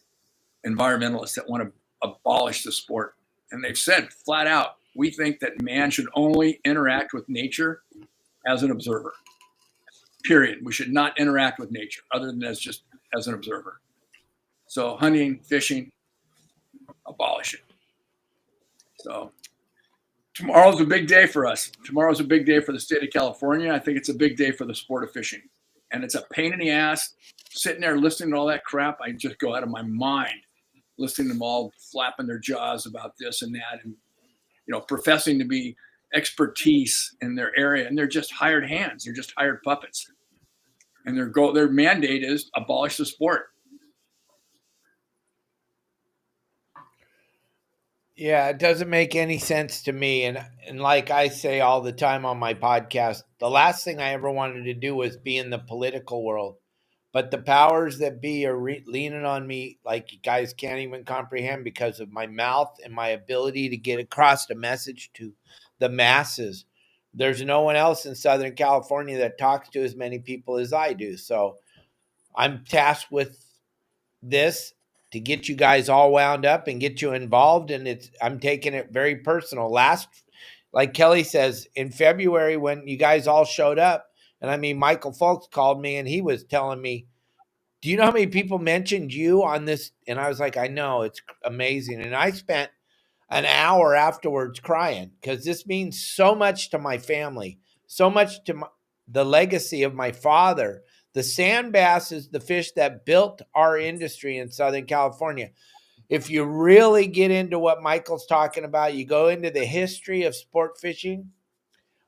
S3: environmentalists that want to abolish the sport. And they've said flat out, we think that man should only interact with nature as an observer. Period. We should not interact with nature other than as an observer. So hunting, fishing, abolish it. So Tomorrow's a big day for us. Tomorrow's a big day for the state of California. I think it's a big day for the sport of fishing. And it's a pain in the ass sitting there listening to all that crap. I just go out of my mind listening to them all flapping their jaws about this and that, and professing to be expertise in their area, and they're just hired hands. They're just hired puppets. And their mandate is abolish the sport.
S1: Yeah, it doesn't make any sense to me. And like I say all the time on my podcast, the last thing I ever wanted to do was be in the political world. But the powers that be are leaning on me like you guys can't even comprehend because of my mouth and my ability to get across the message to the masses. There's no one else in Southern California that talks to as many people as I do. So I'm tasked with this to get you guys all wound up and get you involved. And I'm taking it very personal. Like Kelly says, in February, when you guys all showed up, and I mean, Michael Folks called me and he was telling me, do you know how many people mentioned you on this? And I was like, I know, it's amazing. And I spent an hour afterwards crying because this means so much to my family, so much to the legacy of my father. The sand bass is the fish that built our industry in Southern California. If you really get into what Michael's talking about, you go into the history of sport fishing.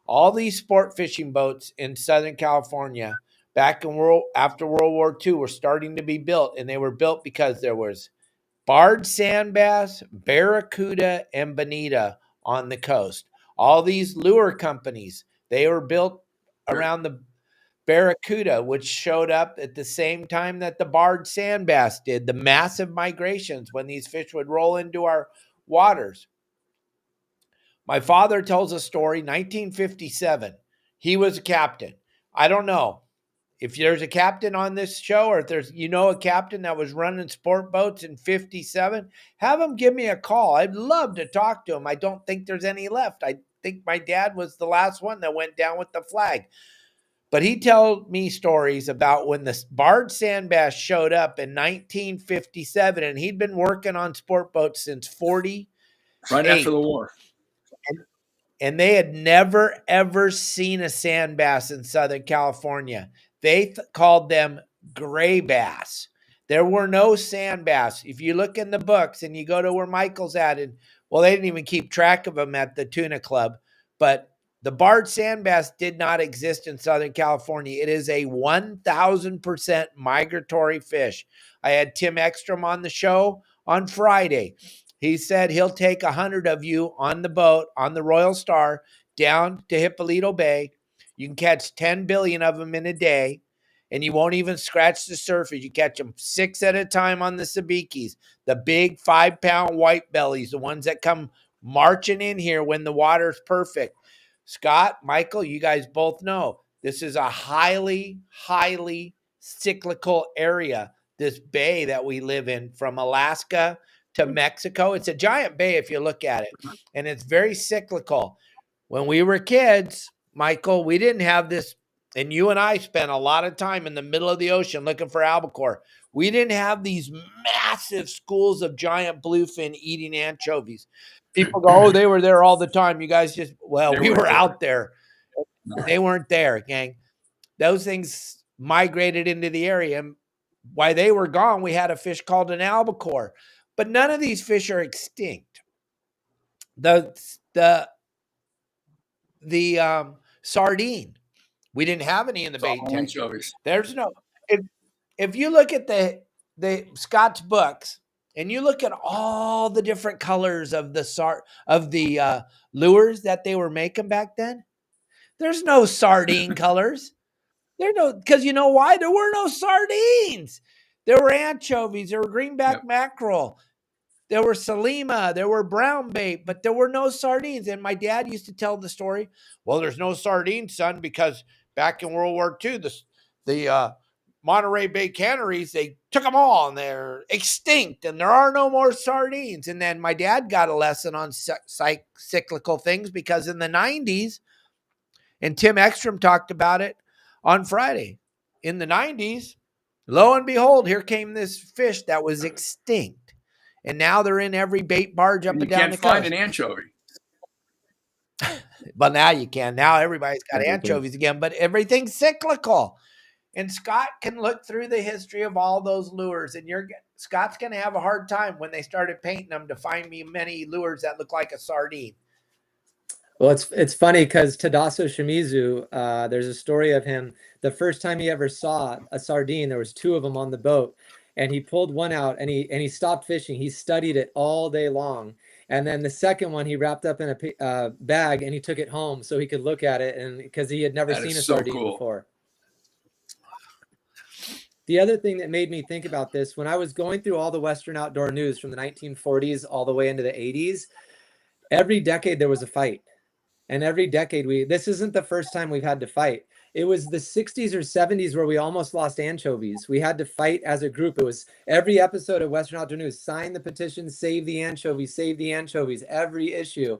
S1: All these sport fishing boats in Southern California back after World War II were starting to be built, and they were built because there was barred sand bass, barracuda, and bonita on the coast. All these lure companies, they were built around the barracuda, which showed up at the same time that the barred sand bass did, the massive migrations when these fish would roll into our waters. My father tells a story, 1957. He was a captain. I don't know if there's a captain on this show, or if there's, a captain that was running sport boats in 57, have him give me a call. I'd love to talk to him. I don't think there's any left. I think my dad was the last one that went down with the flag. But he told me stories about when the barred sand bass showed up in 1957, and he'd been working on sport boats since 40.
S3: Right after the war.
S1: And they had never, ever seen a sand bass in Southern California. They called them gray bass. There were no sand bass. If you look in the books and you go to where Michael's at, and they didn't even keep track of them at the Tuna Club, but the barred sand bass did not exist in Southern California. It is a 1,000% migratory fish. I had Tim Ekstrom on the show on Friday. He said he'll take 100 of you on the boat, on the Royal Star, down to Hippolyto Bay. You can catch 10 billion of them in a day, and you won't even scratch the surface. You catch them 6 at a time on the sabikis, the big 5-pound white bellies, the ones that come marching in here when the water's perfect. Scott, Michael, you guys both know this is a highly, highly cyclical area, this bay that we live in from Alaska to Mexico. It's a giant bay if you look at it, and it's very cyclical. When we were kids, Michael, we didn't have this, and you and I spent a lot of time in the middle of the ocean looking for albacore. We didn't have these massive schools of giant bluefin eating anchovies. People go, they were there all the time. You guys we were out there. They weren't there, gang. Those things migrated into the area. And while they were gone, we had a fish called an albacore. But none of these fish are extinct. The sardine, we didn't have any in the bait tank. There's no. If you look at the Scott's books and you look at all the different colors of the lures that they were making back then, there's no sardine colors. Because you know why? There were no sardines. There were anchovies. There were greenback mackerel. There were salima, there were brown bait, but there were no sardines. And my dad used to tell the story, well, there's no sardines, son, because back in World War II, the Monterey Bay canneries, they took them all and they're extinct and there are no more sardines. And then my dad got a lesson on cyclical things because in the 90s, and Tim Ekstrom talked about it on Friday, in the 90s, lo and behold, here came this fish that was extinct. And now they're in every bait barge up and down the coast.
S3: You can't find an anchovy.
S1: But now you can. Now everybody's got
S2: Everything.
S1: anchovies again, but everything's cyclical. And Scott can look through the history of all those lures, and Scott's going to have a hard time when they started painting them to find me many lures that look like a sardine.
S2: Well, it's funny because Tadaso Shimizu, there's a story of him. The first time he ever saw a sardine, there was two of them on the boat, and he pulled one out and he stopped fishing. He studied it all day long, and then the second one he wrapped up in a bag and he took it home so he could look at it, and because he had never seen a sardine before. The other thing that made me think about this, when I was going through all the Western outdoor news from the 1940s all the way into the 80s, every decade there was a fight. And every decade this isn't the first time we've had to fight. It was the 60s or 70s where we almost lost anchovies. We had to fight as a group. It was every episode of Western Outdoor News, sign the petition, save the anchovies, every issue.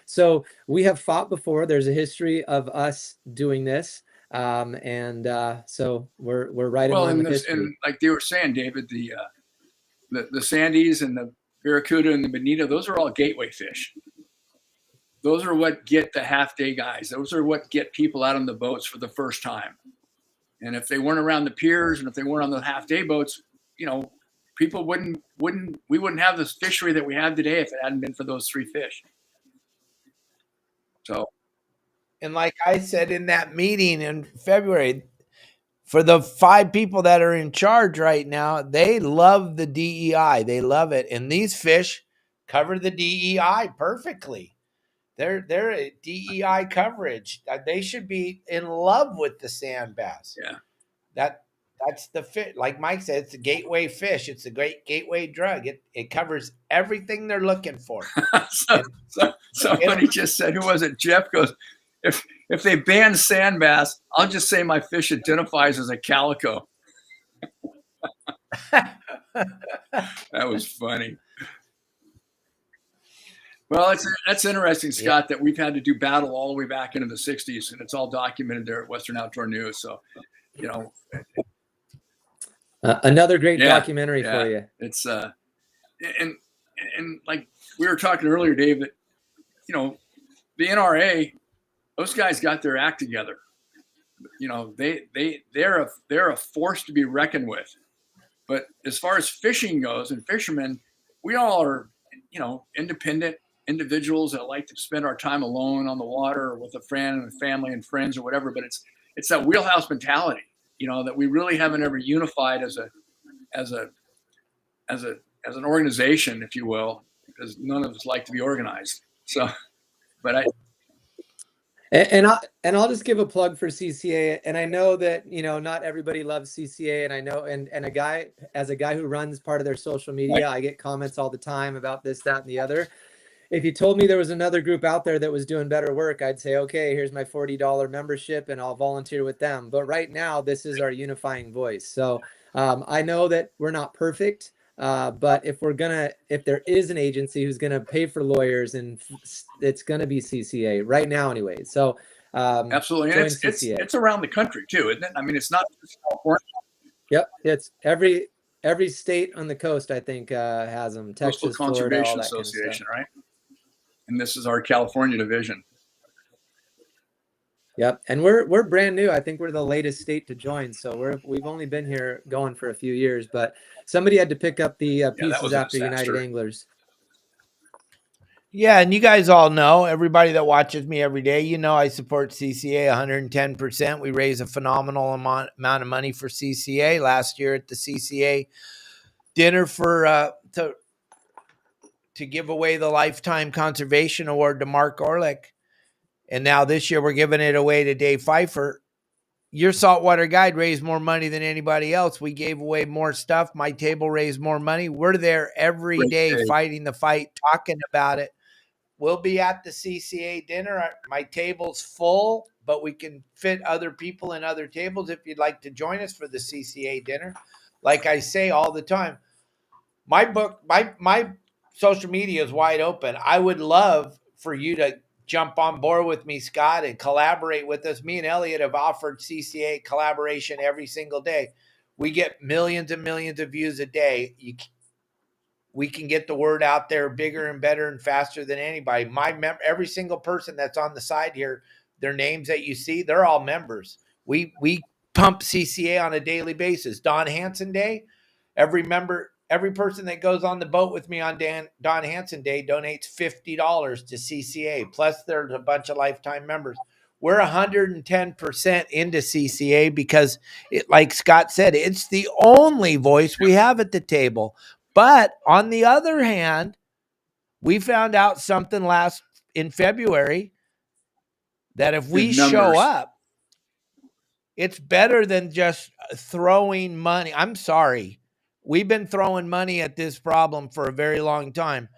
S2: So we have fought before. There's a history of us doing this. So we're right in line with history.
S3: And like they were saying, David, the sandies and the barracuda and the bonito, those are all gateway fish. Those are what get the half-day guys. Those are what get people out on the boats for the first time. And if they weren't around the piers and if they weren't on the half-day boats, people we wouldn't have this fishery that we have today if it hadn't been for those three fish. So,
S1: and like I said in that meeting in February, for the 5 people that are in charge right now, they love the DEI. They love it. And these fish cover the DEI perfectly. They're a DEI coverage. They should be in love with the sand bass.
S3: Yeah.
S1: That's the fish. Like Mike said, it's a gateway fish. It's a great gateway drug. It covers everything they're looking for.
S3: Somebody just said, who was it? Jeff goes, if they ban sand bass, I'll just say my fish identifies as a calico. That was funny. Well, that's interesting, Scott, that we've had to do battle all the way back into the 60s, and it's all documented there at Western Outdoor News. So,
S2: another great documentary for you.
S3: It's and like we were talking earlier, Dave, that the NRA, those guys got their act together. They're a force to be reckoned with. But as far as fishing goes and fishermen, we all are independent individuals that like to spend our time alone on the water or with a friend and family and friends or whatever. But it's that wheelhouse mentality, that we really haven't ever unified as an organization, if you will, because none of us like to be organized. So, but
S2: I'll just give a plug for CCA. And I know that, not everybody loves CCA, and I know, and as a guy who runs part of their social media, I get comments all the time about this, that, and the other. If you told me there was another group out there that was doing better work, I'd say, okay, here's my $40 membership and I'll volunteer with them. But right now, this is our unifying voice. So I know that we're not perfect, but if there is an agency who's going to pay for lawyers, and it's going to be CCA right now anyway. So
S3: absolutely. And it's around the country too, isn't it? I mean, it's not just California.
S2: Yep. It's every state on the coast, I think, has them. Texas,
S3: Coastal Conservation
S2: Florida, all that
S3: Association,
S2: kind of
S3: right? And this is our California division.
S2: Yep, and we're brand new. I think we're the latest state to join, so we've only been here going for a few years. But somebody had to pick up the pieces after United Anglers.
S1: Yeah, and you guys all know, everybody that watches me every day, I support CCA 110%. We raise a phenomenal amount of money for CCA last year at the CCA dinner for to give away the Lifetime Conservation Award to Mark Orlick. And now this year we're giving it away to Dave Pfeiffer. Your saltwater guide raised more money than anybody else. We gave away more stuff. My table raised more money. We're there every day fighting the fight, talking about it. We'll be at the CCA dinner. My table's full, but we can fit other people in other tables if you'd like to join us for the CCA dinner. Like I say all the time, my social media is wide open. I would love for you to jump on board with me, Scott, and collaborate with us. Me and Elliot have offered CCA collaboration every single day. We get millions and millions of views a day. we can get the word out there bigger and better and faster than anybody. Every single person that's on the side here, their names that you see, they're all members. We pump CCA on a daily basis. Don Hansen Day, every person that goes on the boat with me on Don Hansen Day donates $50 to CCA. Plus, there's a bunch of lifetime members. We're 110% into CCA because, like Scott said, it's the only voice we have at the table. But on the other hand, we found out something in February that if we show up, it's better than just throwing money. I'm sorry. We've been throwing money at this problem for a very long time.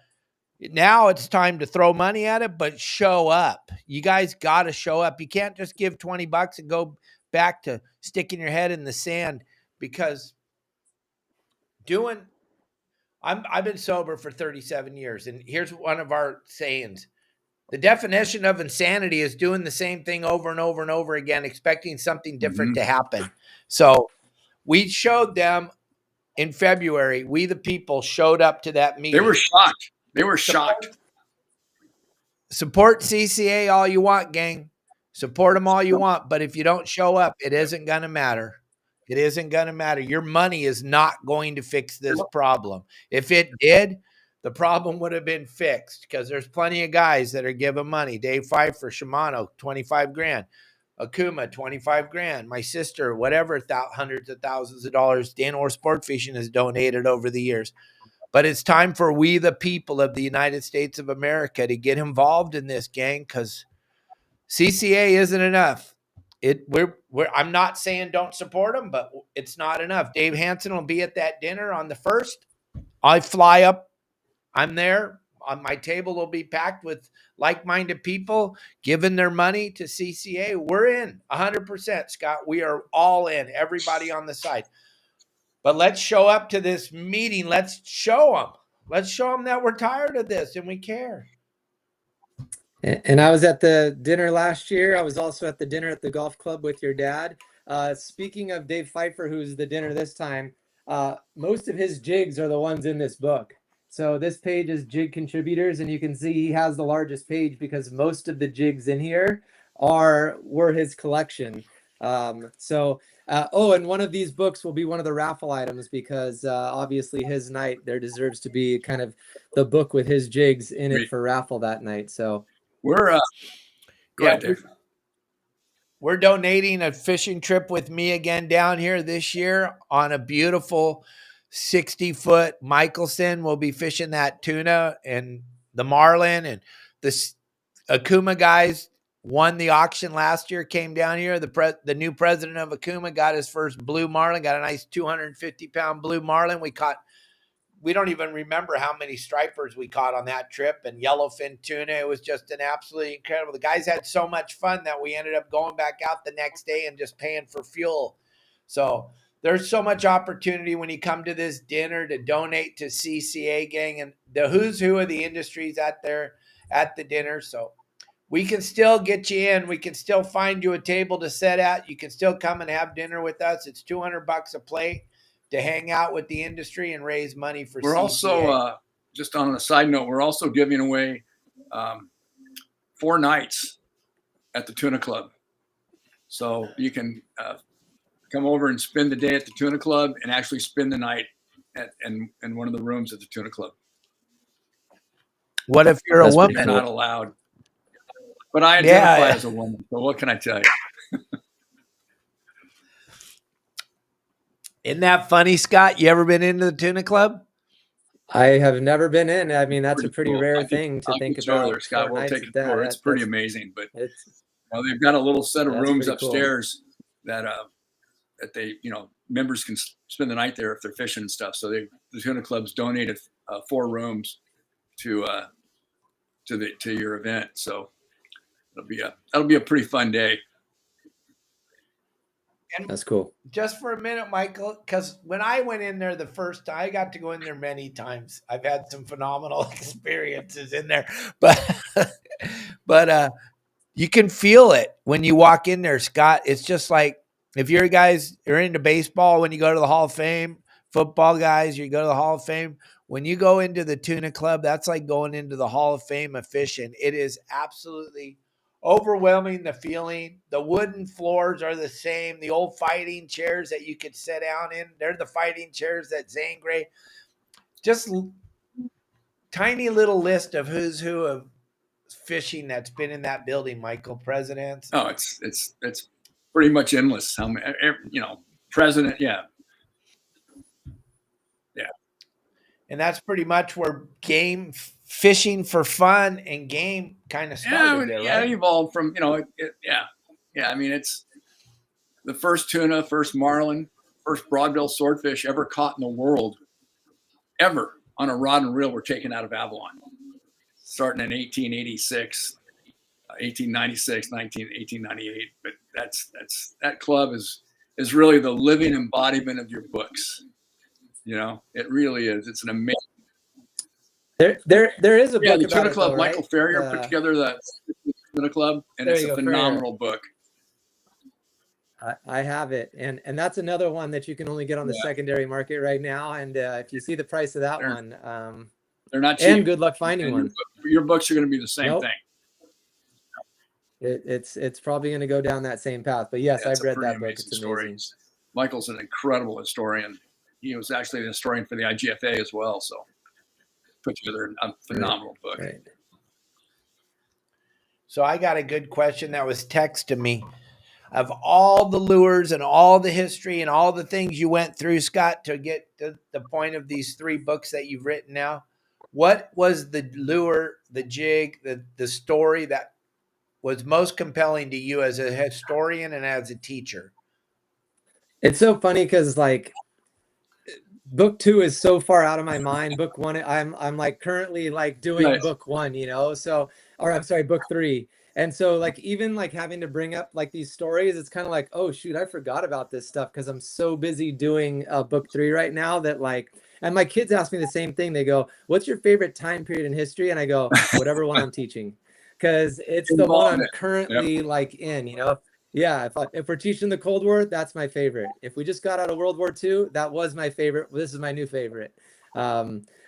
S1: Now it's time to throw money at it, but show up. You guys got to show up. You can't just give $20 and go back to sticking your head in the sand, because I've been sober for 37 years. And here's one of our sayings. The definition of insanity is doing the same thing over and over and over again, expecting something different to happen. So we showed them in February, we the people showed up to that meeting.
S3: They were shocked. They were shocked.
S1: Support CCA all you want, gang. Support them all you want. But if you don't show up, it isn't going to matter. It isn't going to matter. Your money is not going to fix this problem. If it did, the problem would have been fixed, because there's plenty of guys that are giving money. Dave Pfeiffer, Shimano, 25 grand. Okuma, 25 grand. My sister, whatever, hundreds of thousands of dollars. Dan Orr Sport Fishing has donated over the years. But it's time for we, the people of the United States of America, to get involved in this, gang, because CCA isn't enough. I'm not saying don't support them, but it's not enough. Dave Hansen will be at that dinner on the 1st. I fly up. I'm there. On my table will be packed with like-minded people giving their money to CCA. We're in 100%, Scott. We are all in, everybody on the side. But let's show up to this meeting. Let's show them. Let's show them that we're tired of this and we care.
S2: And I was at the dinner last year. I was also at the dinner at the golf club with your dad. Speaking of Dave Pfeiffer, who's the dinner this time, most of his jigs are the ones in this book. So this page is jig contributors, and you can see he has the largest page because most of the jigs in here were his collection. And one of these books will be one of the raffle items, because obviously his night, there deserves to be kind of the book with his jigs in it for raffle that night. So
S3: we're
S1: we're donating a fishing trip with me again down here this year on a beautiful 60-foot Michelson. We'll be fishing that tuna and the marlin, and the Okuma guys won the auction last year, came down here. The new president of Okuma got his first blue marlin, got a nice 250-pound blue marlin. We don't even remember how many stripers we caught on that trip, and yellowfin tuna. It was just an absolutely incredible. The guys had so much fun that we ended up going back out the next day and just paying for fuel. So there's so much opportunity when you come to this dinner to donate to CCA, gang, and the who's who of the industries out there at the dinner. So we can still get you in. We can still find you a table to sit at. You can still come and have dinner with us. It's $200 a plate to hang out with the industry and raise money for CCA.
S3: We're also, just on a side note, we're also giving away 4 nights at the Tuna Club. So you can come over and spend the day at the Tuna Club and actually spend the night in one of the rooms at the Tuna Club.
S1: What if you're a woman?
S3: You're not allowed. But I identify as a woman, so what can I tell you?
S1: Isn't that funny, Scott? You ever been into the Tuna Club?
S2: I have never been in. I mean, that's a pretty rare thing to think about.
S3: There, Scott. We'll take a tour. It's pretty amazing. But they've got a little set of rooms upstairs that they, members can spend the night there if they're fishing and stuff. So the Tuna Club's donated 4 rooms to your event. So that'll be a pretty fun day.
S1: And
S2: that's cool.
S1: Just for a minute, Michael, because when I went in there the first time, I got to go in there many times. I've had some phenomenal experiences in there, but you can feel it when you walk in there, Scott. It's just like, if you're into baseball, when you go to the Hall of Fame, football guys, you go to the Hall of Fame. when you go into the tuna club, that's like going into the Hall of Fame of fishing. It is absolutely overwhelming, the feeling. The wooden floors are the same. The old fighting chairs that you could sit down in, they're the fighting chairs that Zane Grey. Just tiny little list of who's who of fishing that's been in that building, Michael. Presidents.
S3: Oh, it's pretty much endless. How many, president, yeah.
S1: And that's pretty much where game fishing for fun and game kind of started there, right?
S3: It evolved from, yeah. I mean, it's the first tuna, first marlin, first broadbill swordfish ever caught in the world, ever on a rod and reel, were taken out of Avalon, starting in 1886, 1896, 1898. But that club is really the living embodiment of your books. It really is. It's an amazing.
S2: There is a book
S3: the
S2: about
S3: Tuna
S2: it,
S3: Club.
S2: though,
S3: Michael
S2: right?
S3: Ferrier put together the Tuna Club, and it's a phenomenal book.
S2: I have it, and that's another one that you can only get on the secondary market right now. And if you see the price of that one,
S3: they're not cheap.
S2: And good luck finding one.
S3: Your books are going to be the same thing.
S2: It's probably going to go down that same path. But yes, I've read that book. It's amazing.
S3: Stories. Michael's an incredible historian. He was actually an historian for the IGFA as well. So put together a phenomenal book.
S2: Right.
S1: So I got a good question that was texted to me. Of all the lures and all the history and all the things you went through, Scott, to get to the point of these 3 books that you've written now, what was the lure, the jig, the story that was most compelling to you as a historian and as a teacher? It's
S2: so funny because book 2 is so far out of my mind. Book 1, I'm like currently like doing book 1, so, or I'm sorry, book 3. And so even having to bring up these stories, it's kind of like, oh shoot, I forgot about this stuff because I'm so busy doing book 3 right now that and my kids ask me the same thing. They go, what's your favorite time period in history? And I go, whatever one I'm teaching, because it's the one I'm currently in, Yeah, if we're teaching the Cold War, that's my favorite. If we just got out of World War II, that was my favorite. This is my new favorite.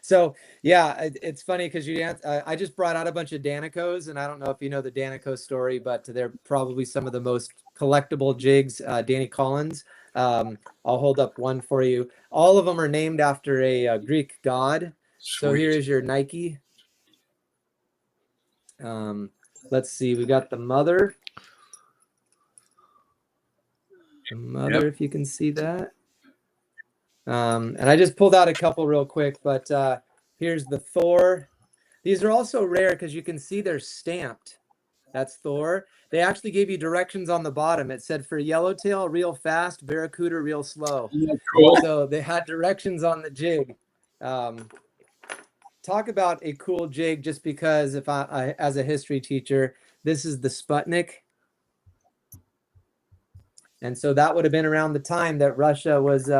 S2: So yeah, it's funny because I just brought out a bunch of Danicos, and I don't know if you know the Danico story, but they're probably some of the most collectible jigs. Danny Collins. I'll hold up one for you. All of them are named after a Greek god. Sweet. So here is your Nike. Let's see. We got the mother. If you can see that. And I just pulled out a couple real quick, but here's the Thor. These are also rare because you can see they're stamped. That's Thor. They actually gave you directions on the bottom. It said for yellowtail, real fast, barracuda, real slow. Cool. So they had directions on the jig. Talk about a cool jig, just because if I as a history teacher, this is the Sputnik. And so that would have been around the time that Russia was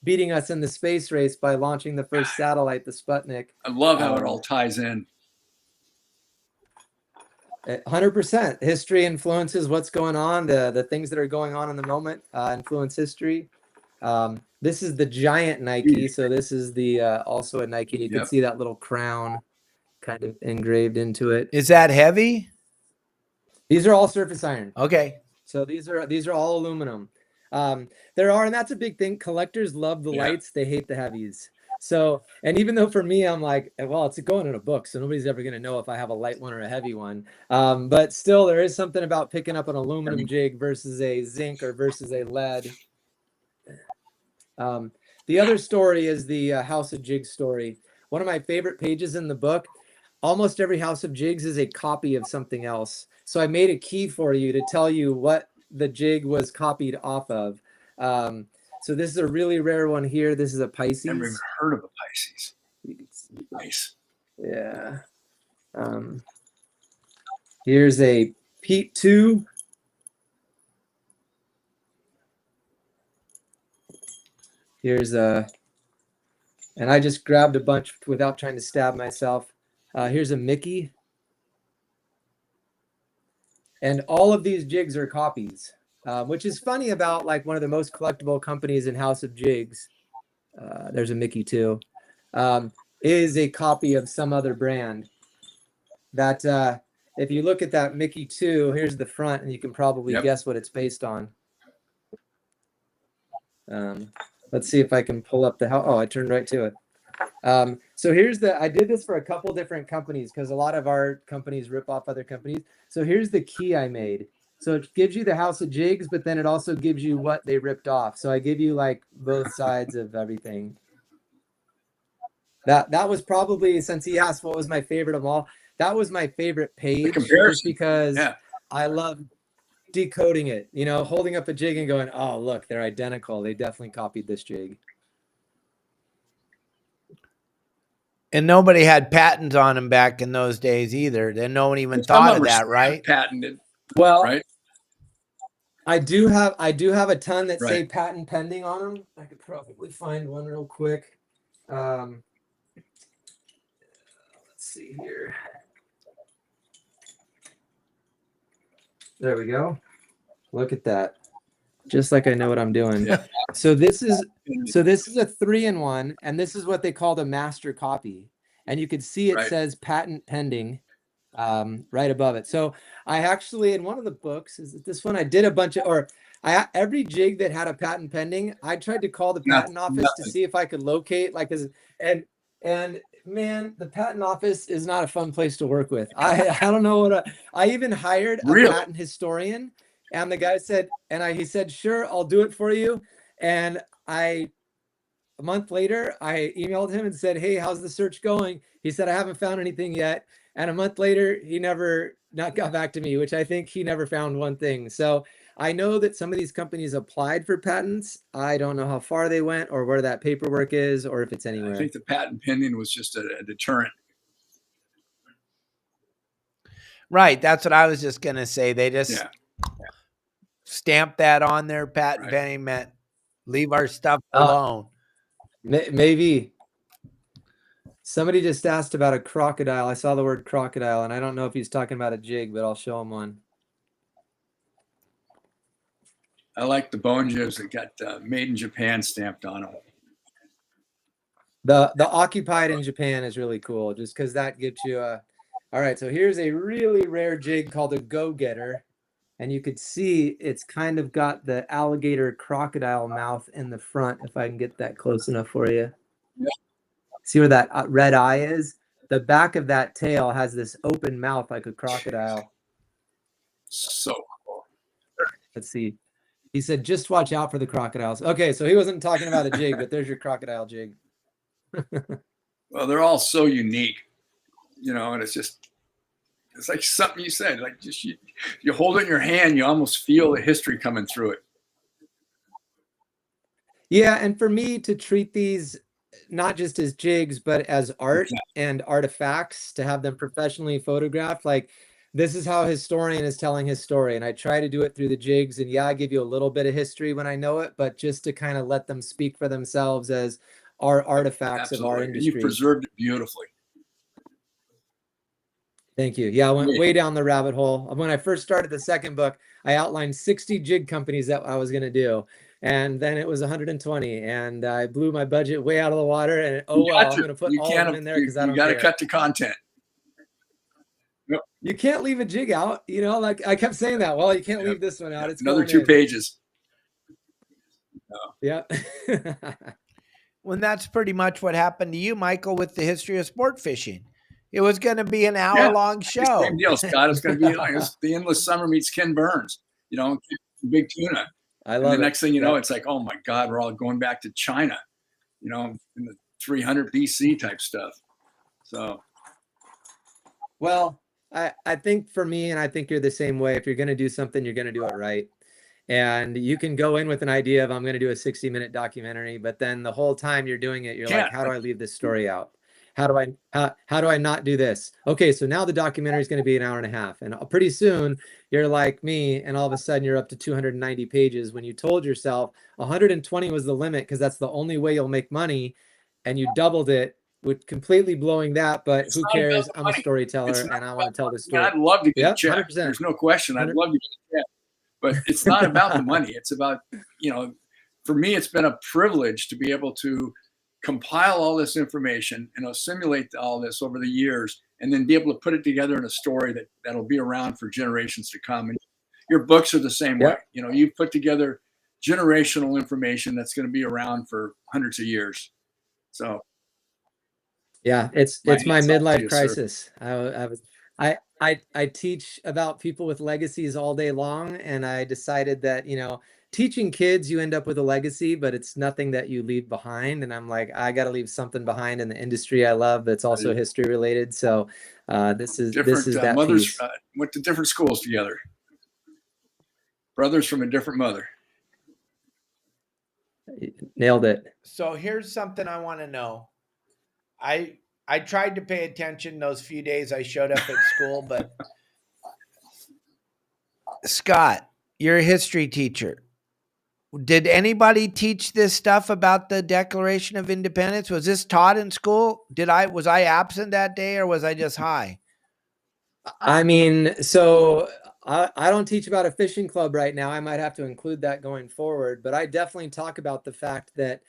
S2: beating us in the space race by launching the first satellite, the Sputnik.
S3: I love how it all ties in.
S2: 100%. History influences what's going on. The things that are going on in the moment influence history. This is the giant Nike. So this is the also a Nike. You can see that little crown kind of engraved into it.
S1: Is that heavy?
S2: These are all surface iron.
S1: Okay.
S2: So these are all aluminum. And that's a big thing. Collectors love the lights. They hate the heavies. So, and even though for me, I'm like, well, it's going in a book, so nobody's ever going to know if I have a light one or a heavy one. But still, there is something about picking up an aluminum jig versus a zinc or versus a lead. The other story is the House of Jigs story. One of my favorite pages in the book. Almost every House of Jigs is a copy of something else. So I made a key for you to tell you what the jig was copied off of. So this is a really rare one here. This is a Pisces.
S3: Never even heard of a Pisces. Nice.
S2: Yeah. Here's a Pete 2. Here's and I just grabbed a bunch without trying to stab myself. Here's a Mickey. And all of these jigs are copies, which is funny about like one of the most collectible companies in House of Jigs. There's a Mickey too. is a copy of some other brand. That if you look at that Mickey 2, here's the front, and you can probably guess what it's based on. Let's see if I can pull up the house. Oh, I turned right to it. So here's I did this for a couple different companies because a lot of our companies rip off other companies. So here's the key I made. So it gives you the house of jigs, but then it also gives you what they ripped off. So I give you like both sides of everything. That was probably, since he asked what was my favorite of all, that was my favorite page, just because I love decoding it, you know, holding up a jig and going, oh, look, they're identical. They definitely copied this jig.
S1: And nobody had patents on them back in those days either. Then no one even thought of that, right?
S3: Patented.
S2: Well,
S3: right.
S2: I do have a ton that say patent pending on them. I could probably find one real quick. Let's see here. There we go. Look at that. Just like I know what I'm doing.
S3: Yeah.
S2: So this is a 3-in-1, and this is what they call the master copy. And you can see it says patent pending right above it. So I actually, in one of the books, is this one, I did a bunch of, every jig that had a patent pending, I tried to call the patent office to see if I could locate, like, and man, the patent office is not a fun place to work with. I don't know what I even hired a patent historian, and the guy said, he said, sure, I'll do it for you. And a month later, I emailed him and said, hey, how's the search going? He said, I haven't found anything yet. And a month later, he never got back to me, which I think he never found one thing. So I know that some of these companies applied for patents. I don't know how far they went or where that paperwork is or if it's anywhere.
S3: I think the patent pending was just a deterrent.
S1: Right. That's what I was just going to say. They just stamped that on their patent pending, meant leave our stuff alone.
S2: Maybe. Somebody just asked about a crocodile. I saw the word crocodile, and I don't know if he's talking about a jig, but I'll show him one.
S3: I like the bone jibs that got made in Japan stamped on them.
S2: The occupied in Japan is really cool, just because that gives you a. All right, so here's a really rare jig called a go-getter, and you could see it's kind of got the alligator crocodile mouth in the front. If I can get that close enough for you.
S3: Yeah.
S2: See where that red eye is? The back of that tail has this open mouth like a crocodile.
S3: So cool.
S2: Let's see. He said, just watch out for the crocodiles. Okay, so he wasn't talking about a jig, but there's your crocodile jig.
S3: Well, they're all so unique, you know, and it's like something you said, like just you hold it in your hand, you almost feel the history coming through it.
S2: Yeah, and for me to treat these not just as jigs, but as art and artifacts, to have them professionally photographed, like this is how a historian is telling his story. And I try to do it through the jigs. And yeah, I give you a little bit of history when I know it, but just to kind of let them speak for themselves as our artifacts of our industry.
S3: You preserved it beautifully.
S2: Thank you. Yeah, I went way down the rabbit hole. When I first started the second book, I outlined 60 jig companies that I was going to do. And then it was 120, and I blew my budget way out of the water. And I'm going to put all of them in there because I don't care.
S3: You got to cut the content.
S2: Yep. You can't leave a jig out, you know. Like I kept saying that. Well, you can't leave this one out. It's
S3: another 2 pages.
S2: No. Yeah.
S1: Well, that's pretty much what happened to you, Michael, with the history of sport fishing. It was going to be an hour-long show.
S3: Same deal, Scott. It's going to be like the endless summer meets Ken Burns. You know, big tuna.
S2: I love
S3: and the next thing you know, it's like, oh my God, we're all going back to China, you know, in the 300 BC type stuff. So,
S2: well, I think for me, and I think you're the same way, if you're going to do something, you're going to do it right. And you can go in with an idea of, I'm going to do a 60-minute documentary, but then the whole time you're doing it, you're like, how do I leave this story out? How do I not do this? Okay, so now the documentary is going to be an hour and a half, and pretty soon you're like me, and all of a sudden you're up to 290 pages when you told yourself 120 was the limit because that's the only way you'll make money, and you doubled it with completely blowing that. But who cares? I'm a storyteller, and I want to tell the story.
S3: I'd love to get a check.
S2: 100%.
S3: There's no question. I'd love to get a check, but it's not about the money. It's about, you know, for me, it's been a privilege to be able to compile all this information, simulate all this over the years, and then be able to put it together in a story that'll be around for generations to come. And your books are the same way. You put together generational information that's going to be around for hundreds of years. So
S2: yeah, it's my midlife crisis.
S3: Sir.
S2: I teach about people with legacies all day long, and I decided that, teaching kids, you end up with a legacy, but it's nothing that you leave behind. And I'm like, I got to leave something behind in the industry I love that's also history related. So this is that
S3: mothers
S2: piece.
S3: Went to different schools together. Brothers from a different mother.
S2: Nailed it.
S1: So here's something I want to know. I tried to pay attention those few days I showed up at school, but Scott, you're a history teacher. Did anybody teach this stuff about the Declaration of Independence? Was this taught in school? Was I absent that day, or was I just high?
S2: I mean, so I don't teach about a fishing club right now. I might have to include that going forward, but I definitely talk about the fact that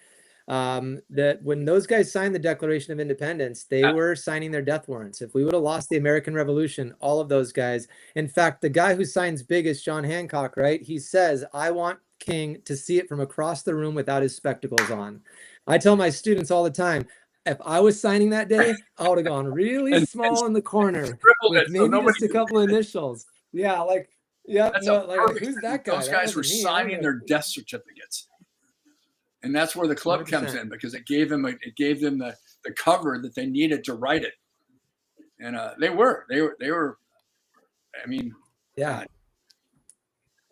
S2: that when those guys signed the Declaration of Independence, they were signing their death warrants. If we would have lost the American Revolution, all of those guys, in fact, the guy who signs big is John Hancock, right? He says, I want King to see it from across the room without his spectacles on. I tell my students all the time, if I was signing that day, I would have gone really small in the corner with maybe just a couple initials. Yeah, like, yeah, who's that guy?
S3: Those guys were signing their death certificates. And that's where the club
S2: 100%.
S3: comes in, because it gave them the cover that they needed to write it. And they were, I mean,
S2: yeah.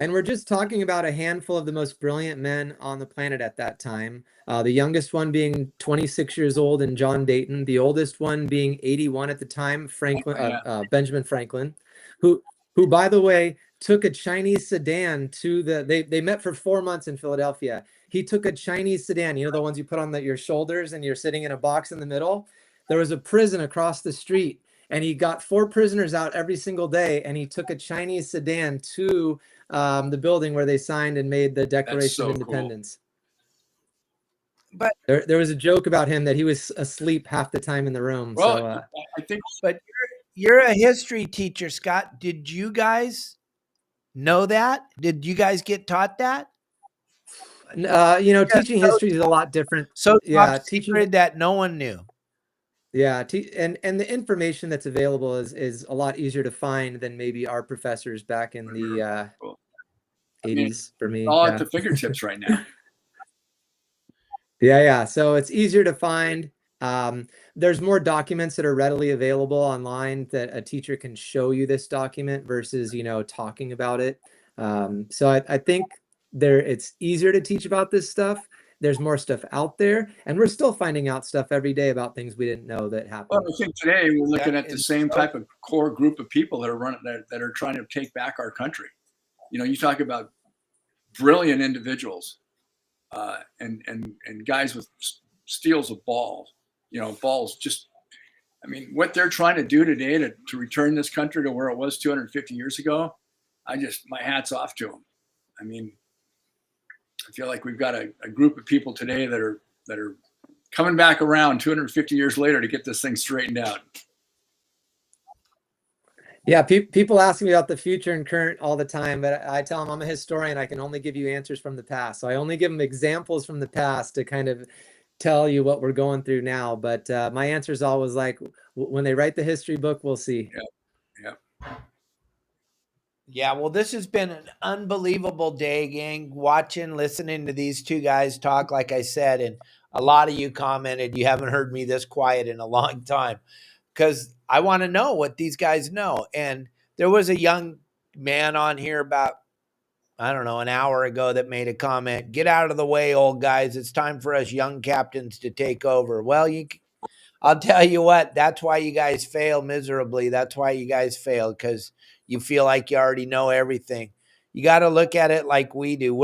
S2: And we're just talking about a handful of the most brilliant men on the planet at that time. The youngest one being 26 years old and John Dayton, the oldest one being 81 at the time, Benjamin Franklin, who by the way, took a Chinese sedan to they met for 4 months in Philadelphia. He took a Chinese sedan, the ones you put on your shoulders and you're sitting in a box in the middle. There was a prison across the street, and he got 4 prisoners out every single day, and he took a Chinese sedan to the building where they signed and made the Declaration of Independence.
S1: Cool.
S2: But there was a joke about him that he was asleep half the time in the room.
S3: Well,
S2: so
S3: I think.
S1: But you're a history teacher, Scott. Did you guys know that? Did you guys get taught that?
S2: Teaching history is a lot different.
S1: So
S2: yeah,
S1: teaching that no one knew.
S2: Yeah, and the information that's available is a lot easier to find than maybe our professors back in the 80s for me.
S3: All at the fingertips right now.
S2: Yeah. So it's easier to find. There's more documents that are readily available online that a teacher can show you this document versus, talking about it. So I think it's easier to teach about this stuff. There's more stuff out there, and we're still finding out stuff every day about things we didn't know that happened.
S3: Well, I think today we're looking at the same type of core group of people that are that are trying to take back our country. You talk about brilliant individuals, and guys with steels of balls. Balls. Just, what they're trying to do today to return this country to where it was 250 years ago. My hat's off to them. I feel like we've got a group of people today that are coming back around 250 years later to get this thing straightened out.
S2: Yeah, people ask me about the future and current all the time, but I tell them I'm a historian. I can only give you answers from the past. So I only give them examples from the past to kind of tell you what we're going through now. But my answer is always like, when they write the history book, we'll see.
S1: Yeah, well, this has been an unbelievable day, gang, listening to these two guys talk, like I said, and a lot of you commented, you haven't heard me this quiet in a long time, because I want to know what these guys know. And there was a young man on here about, an hour ago that made a comment, get out of the way, old guys. It's time for us young captains to take over. Well, I'll tell you what, that's why you guys fail miserably. That's why you guys fail, because you feel like you already know everything. You got to look at it like we do.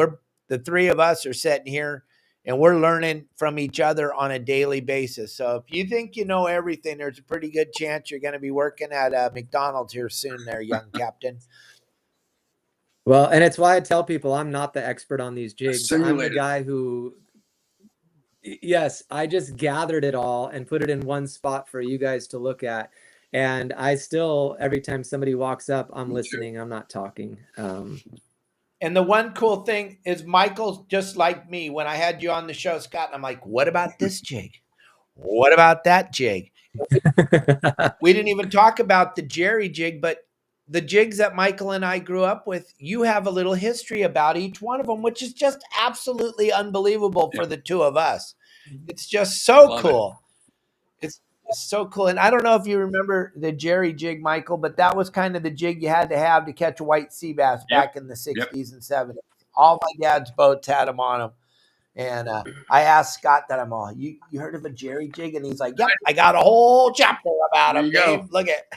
S1: The three of us are sitting here and we're learning from each other on a daily basis. So if you think you know everything, there's a pretty good chance you're going to be working at McDonald's here soon there, young captain.
S2: Well, and it's why I tell people I'm not the expert on these jigs.
S3: Simulated.
S2: I'm the guy who Yes, I just gathered it all and put it in one spot for you guys to look at. And I still, every time somebody walks up, I'm listening. I'm not talking.
S1: And the one cool thing is Michael's just like me. When I had you on the show, Scott, and I'm like, what about this jig? What about that jig? We didn't even talk about the Jerry jig, but the jigs that Michael and I grew up with, you have a little history about each one of them, which is just absolutely unbelievable for the two of us. It's just so cool. It's so cool. And I don't know if you remember the Jerry jig, Michael, but that was kind of the jig you had to have to catch a white sea bass back in the 60s and 70s. All my dad's boats had them on them. And I asked Scott that I'm all, you heard of a Jerry jig? And he's like, yep, I got a whole chapter about
S3: There
S1: him,
S3: you go.
S1: Dave. Look at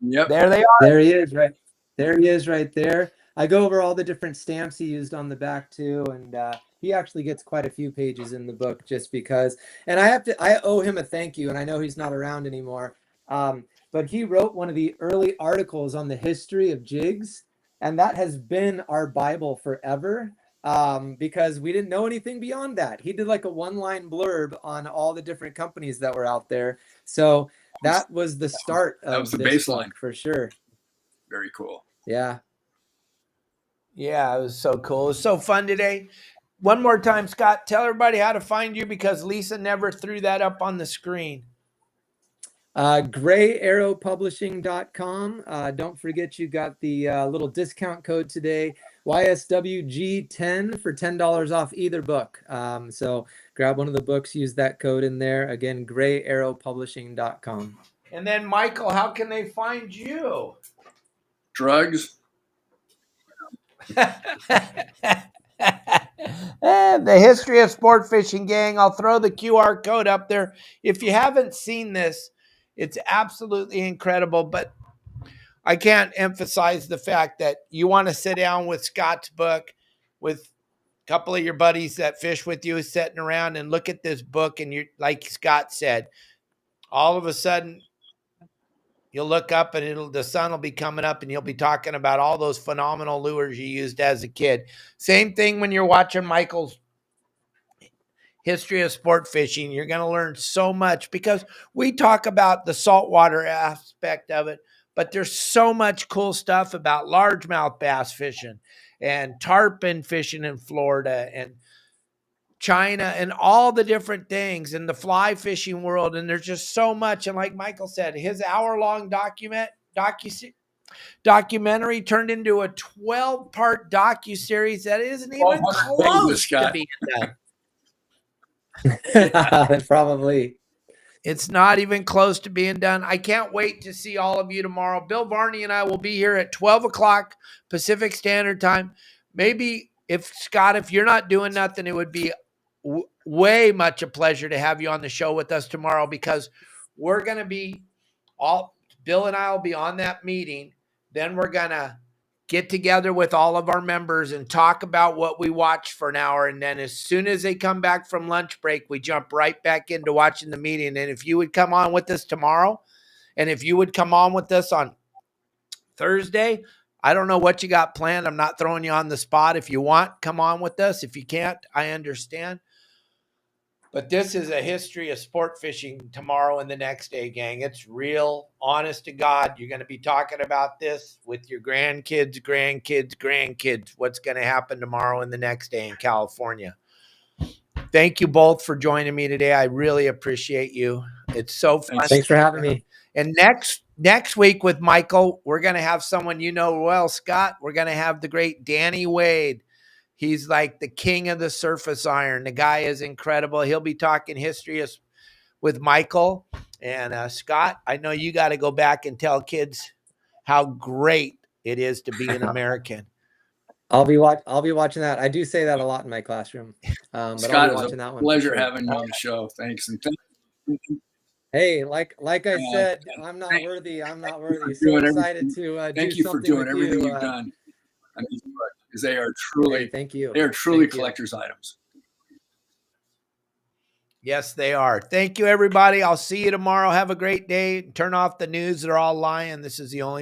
S3: Yep.
S1: there they are.
S2: There he is, right? There he is, right there. I go over all the different stamps he used on the back too, and he actually gets quite a few pages in the book just because. And I owe him a thank you, and I know he's not around anymore. But he wrote one of the early articles on the history of jigs, and that has been our Bible forever. Because we didn't know anything beyond that. He did like a one-line blurb on all the different companies that were out there. So that was the start of
S3: That was the
S2: this
S3: baseline
S2: book, for sure.
S3: Very cool.
S2: Yeah.
S1: Yeah, it was so cool. It was so fun today. One more time, Scott, tell everybody how to find you because Lisa never threw that up on the screen.
S2: GrayArrowPublishing.com. Don't forget you got the little discount code today, YSWG10 for $10 off either book. So grab one of the books, use that code in there. Again, GrayArrowPublishing.com.
S1: And then, Michael, how can they find you?
S3: Drugs.
S1: The history of sport fishing, gang. I'll throw the QR code up there. If you haven't seen this, it's absolutely incredible. But I can't emphasize the fact that you want to sit down with Scott's book with a couple of your buddies that fish with you sitting around and look at this book. And you, like Scott said, all of a sudden you'll look up and the sun will be coming up and you'll be talking about all those phenomenal lures you used as a kid. Same thing when you're watching Michael's history of sport fishing. You're going to learn so much because we talk about the saltwater aspect of it, but there's so much cool stuff about largemouth bass fishing and tarpon fishing in Florida and China and all the different things in the fly fishing world. And there's just so much. And like Michael said, his hour-long documentary turned into a 12-part docuseries that isn't even close to being done.
S2: Probably.
S1: It's not even close to being done. I can't wait to see all of you tomorrow. Bill Varney and I will be here at 12 o'clock Pacific Standard Time. Maybe Scott, if you're not doing nothing, it would be way much a pleasure to have you on the show with us tomorrow because we're going to be Bill and I will be on that meeting. Then we're going to get together with all of our members and talk about what we watched for an hour. And then as soon as they come back from lunch break, we jump right back into watching the meeting. And if you would come on with us tomorrow, and if you would come on with us on Thursday, I don't know what you got planned. I'm not throwing you on the spot. If you want, come on with us. If you can't, I understand. But this is a history of sport fishing tomorrow and the next day, gang. It's real, honest to God. You're going to be talking about this with your grandkids, what's going to happen tomorrow and the next day in California. Thank you both for joining me today. I really appreciate you. It's so fun.
S2: Thanks for having me.
S1: And next week with Michael, we're going to have someone you know well, Scott. We're going to have the great Danny Wade. He's like the king of the surface iron. The guy is incredible. He'll be talking history with Michael and Scott. I know you got to go back and tell kids how great it is to be an American.
S2: I'll be watching that. I do say that a lot in my classroom. But
S3: Scott,
S2: I'll be
S3: it was
S2: watching that one.
S3: pleasure having you on the show. Thanks. And
S2: hey, like I said, I'm not worthy. I'm not worthy. So excited to
S3: thank
S2: do
S3: you for
S2: something
S3: doing
S2: with
S3: everything
S2: you.
S3: you've done. I mean, because they are truly,
S2: thank you.
S3: They are truly collector's items.
S1: Yes, they are. Thank you, everybody. I'll see you tomorrow. Have a great day. Turn off the news. They're all lying. This is the only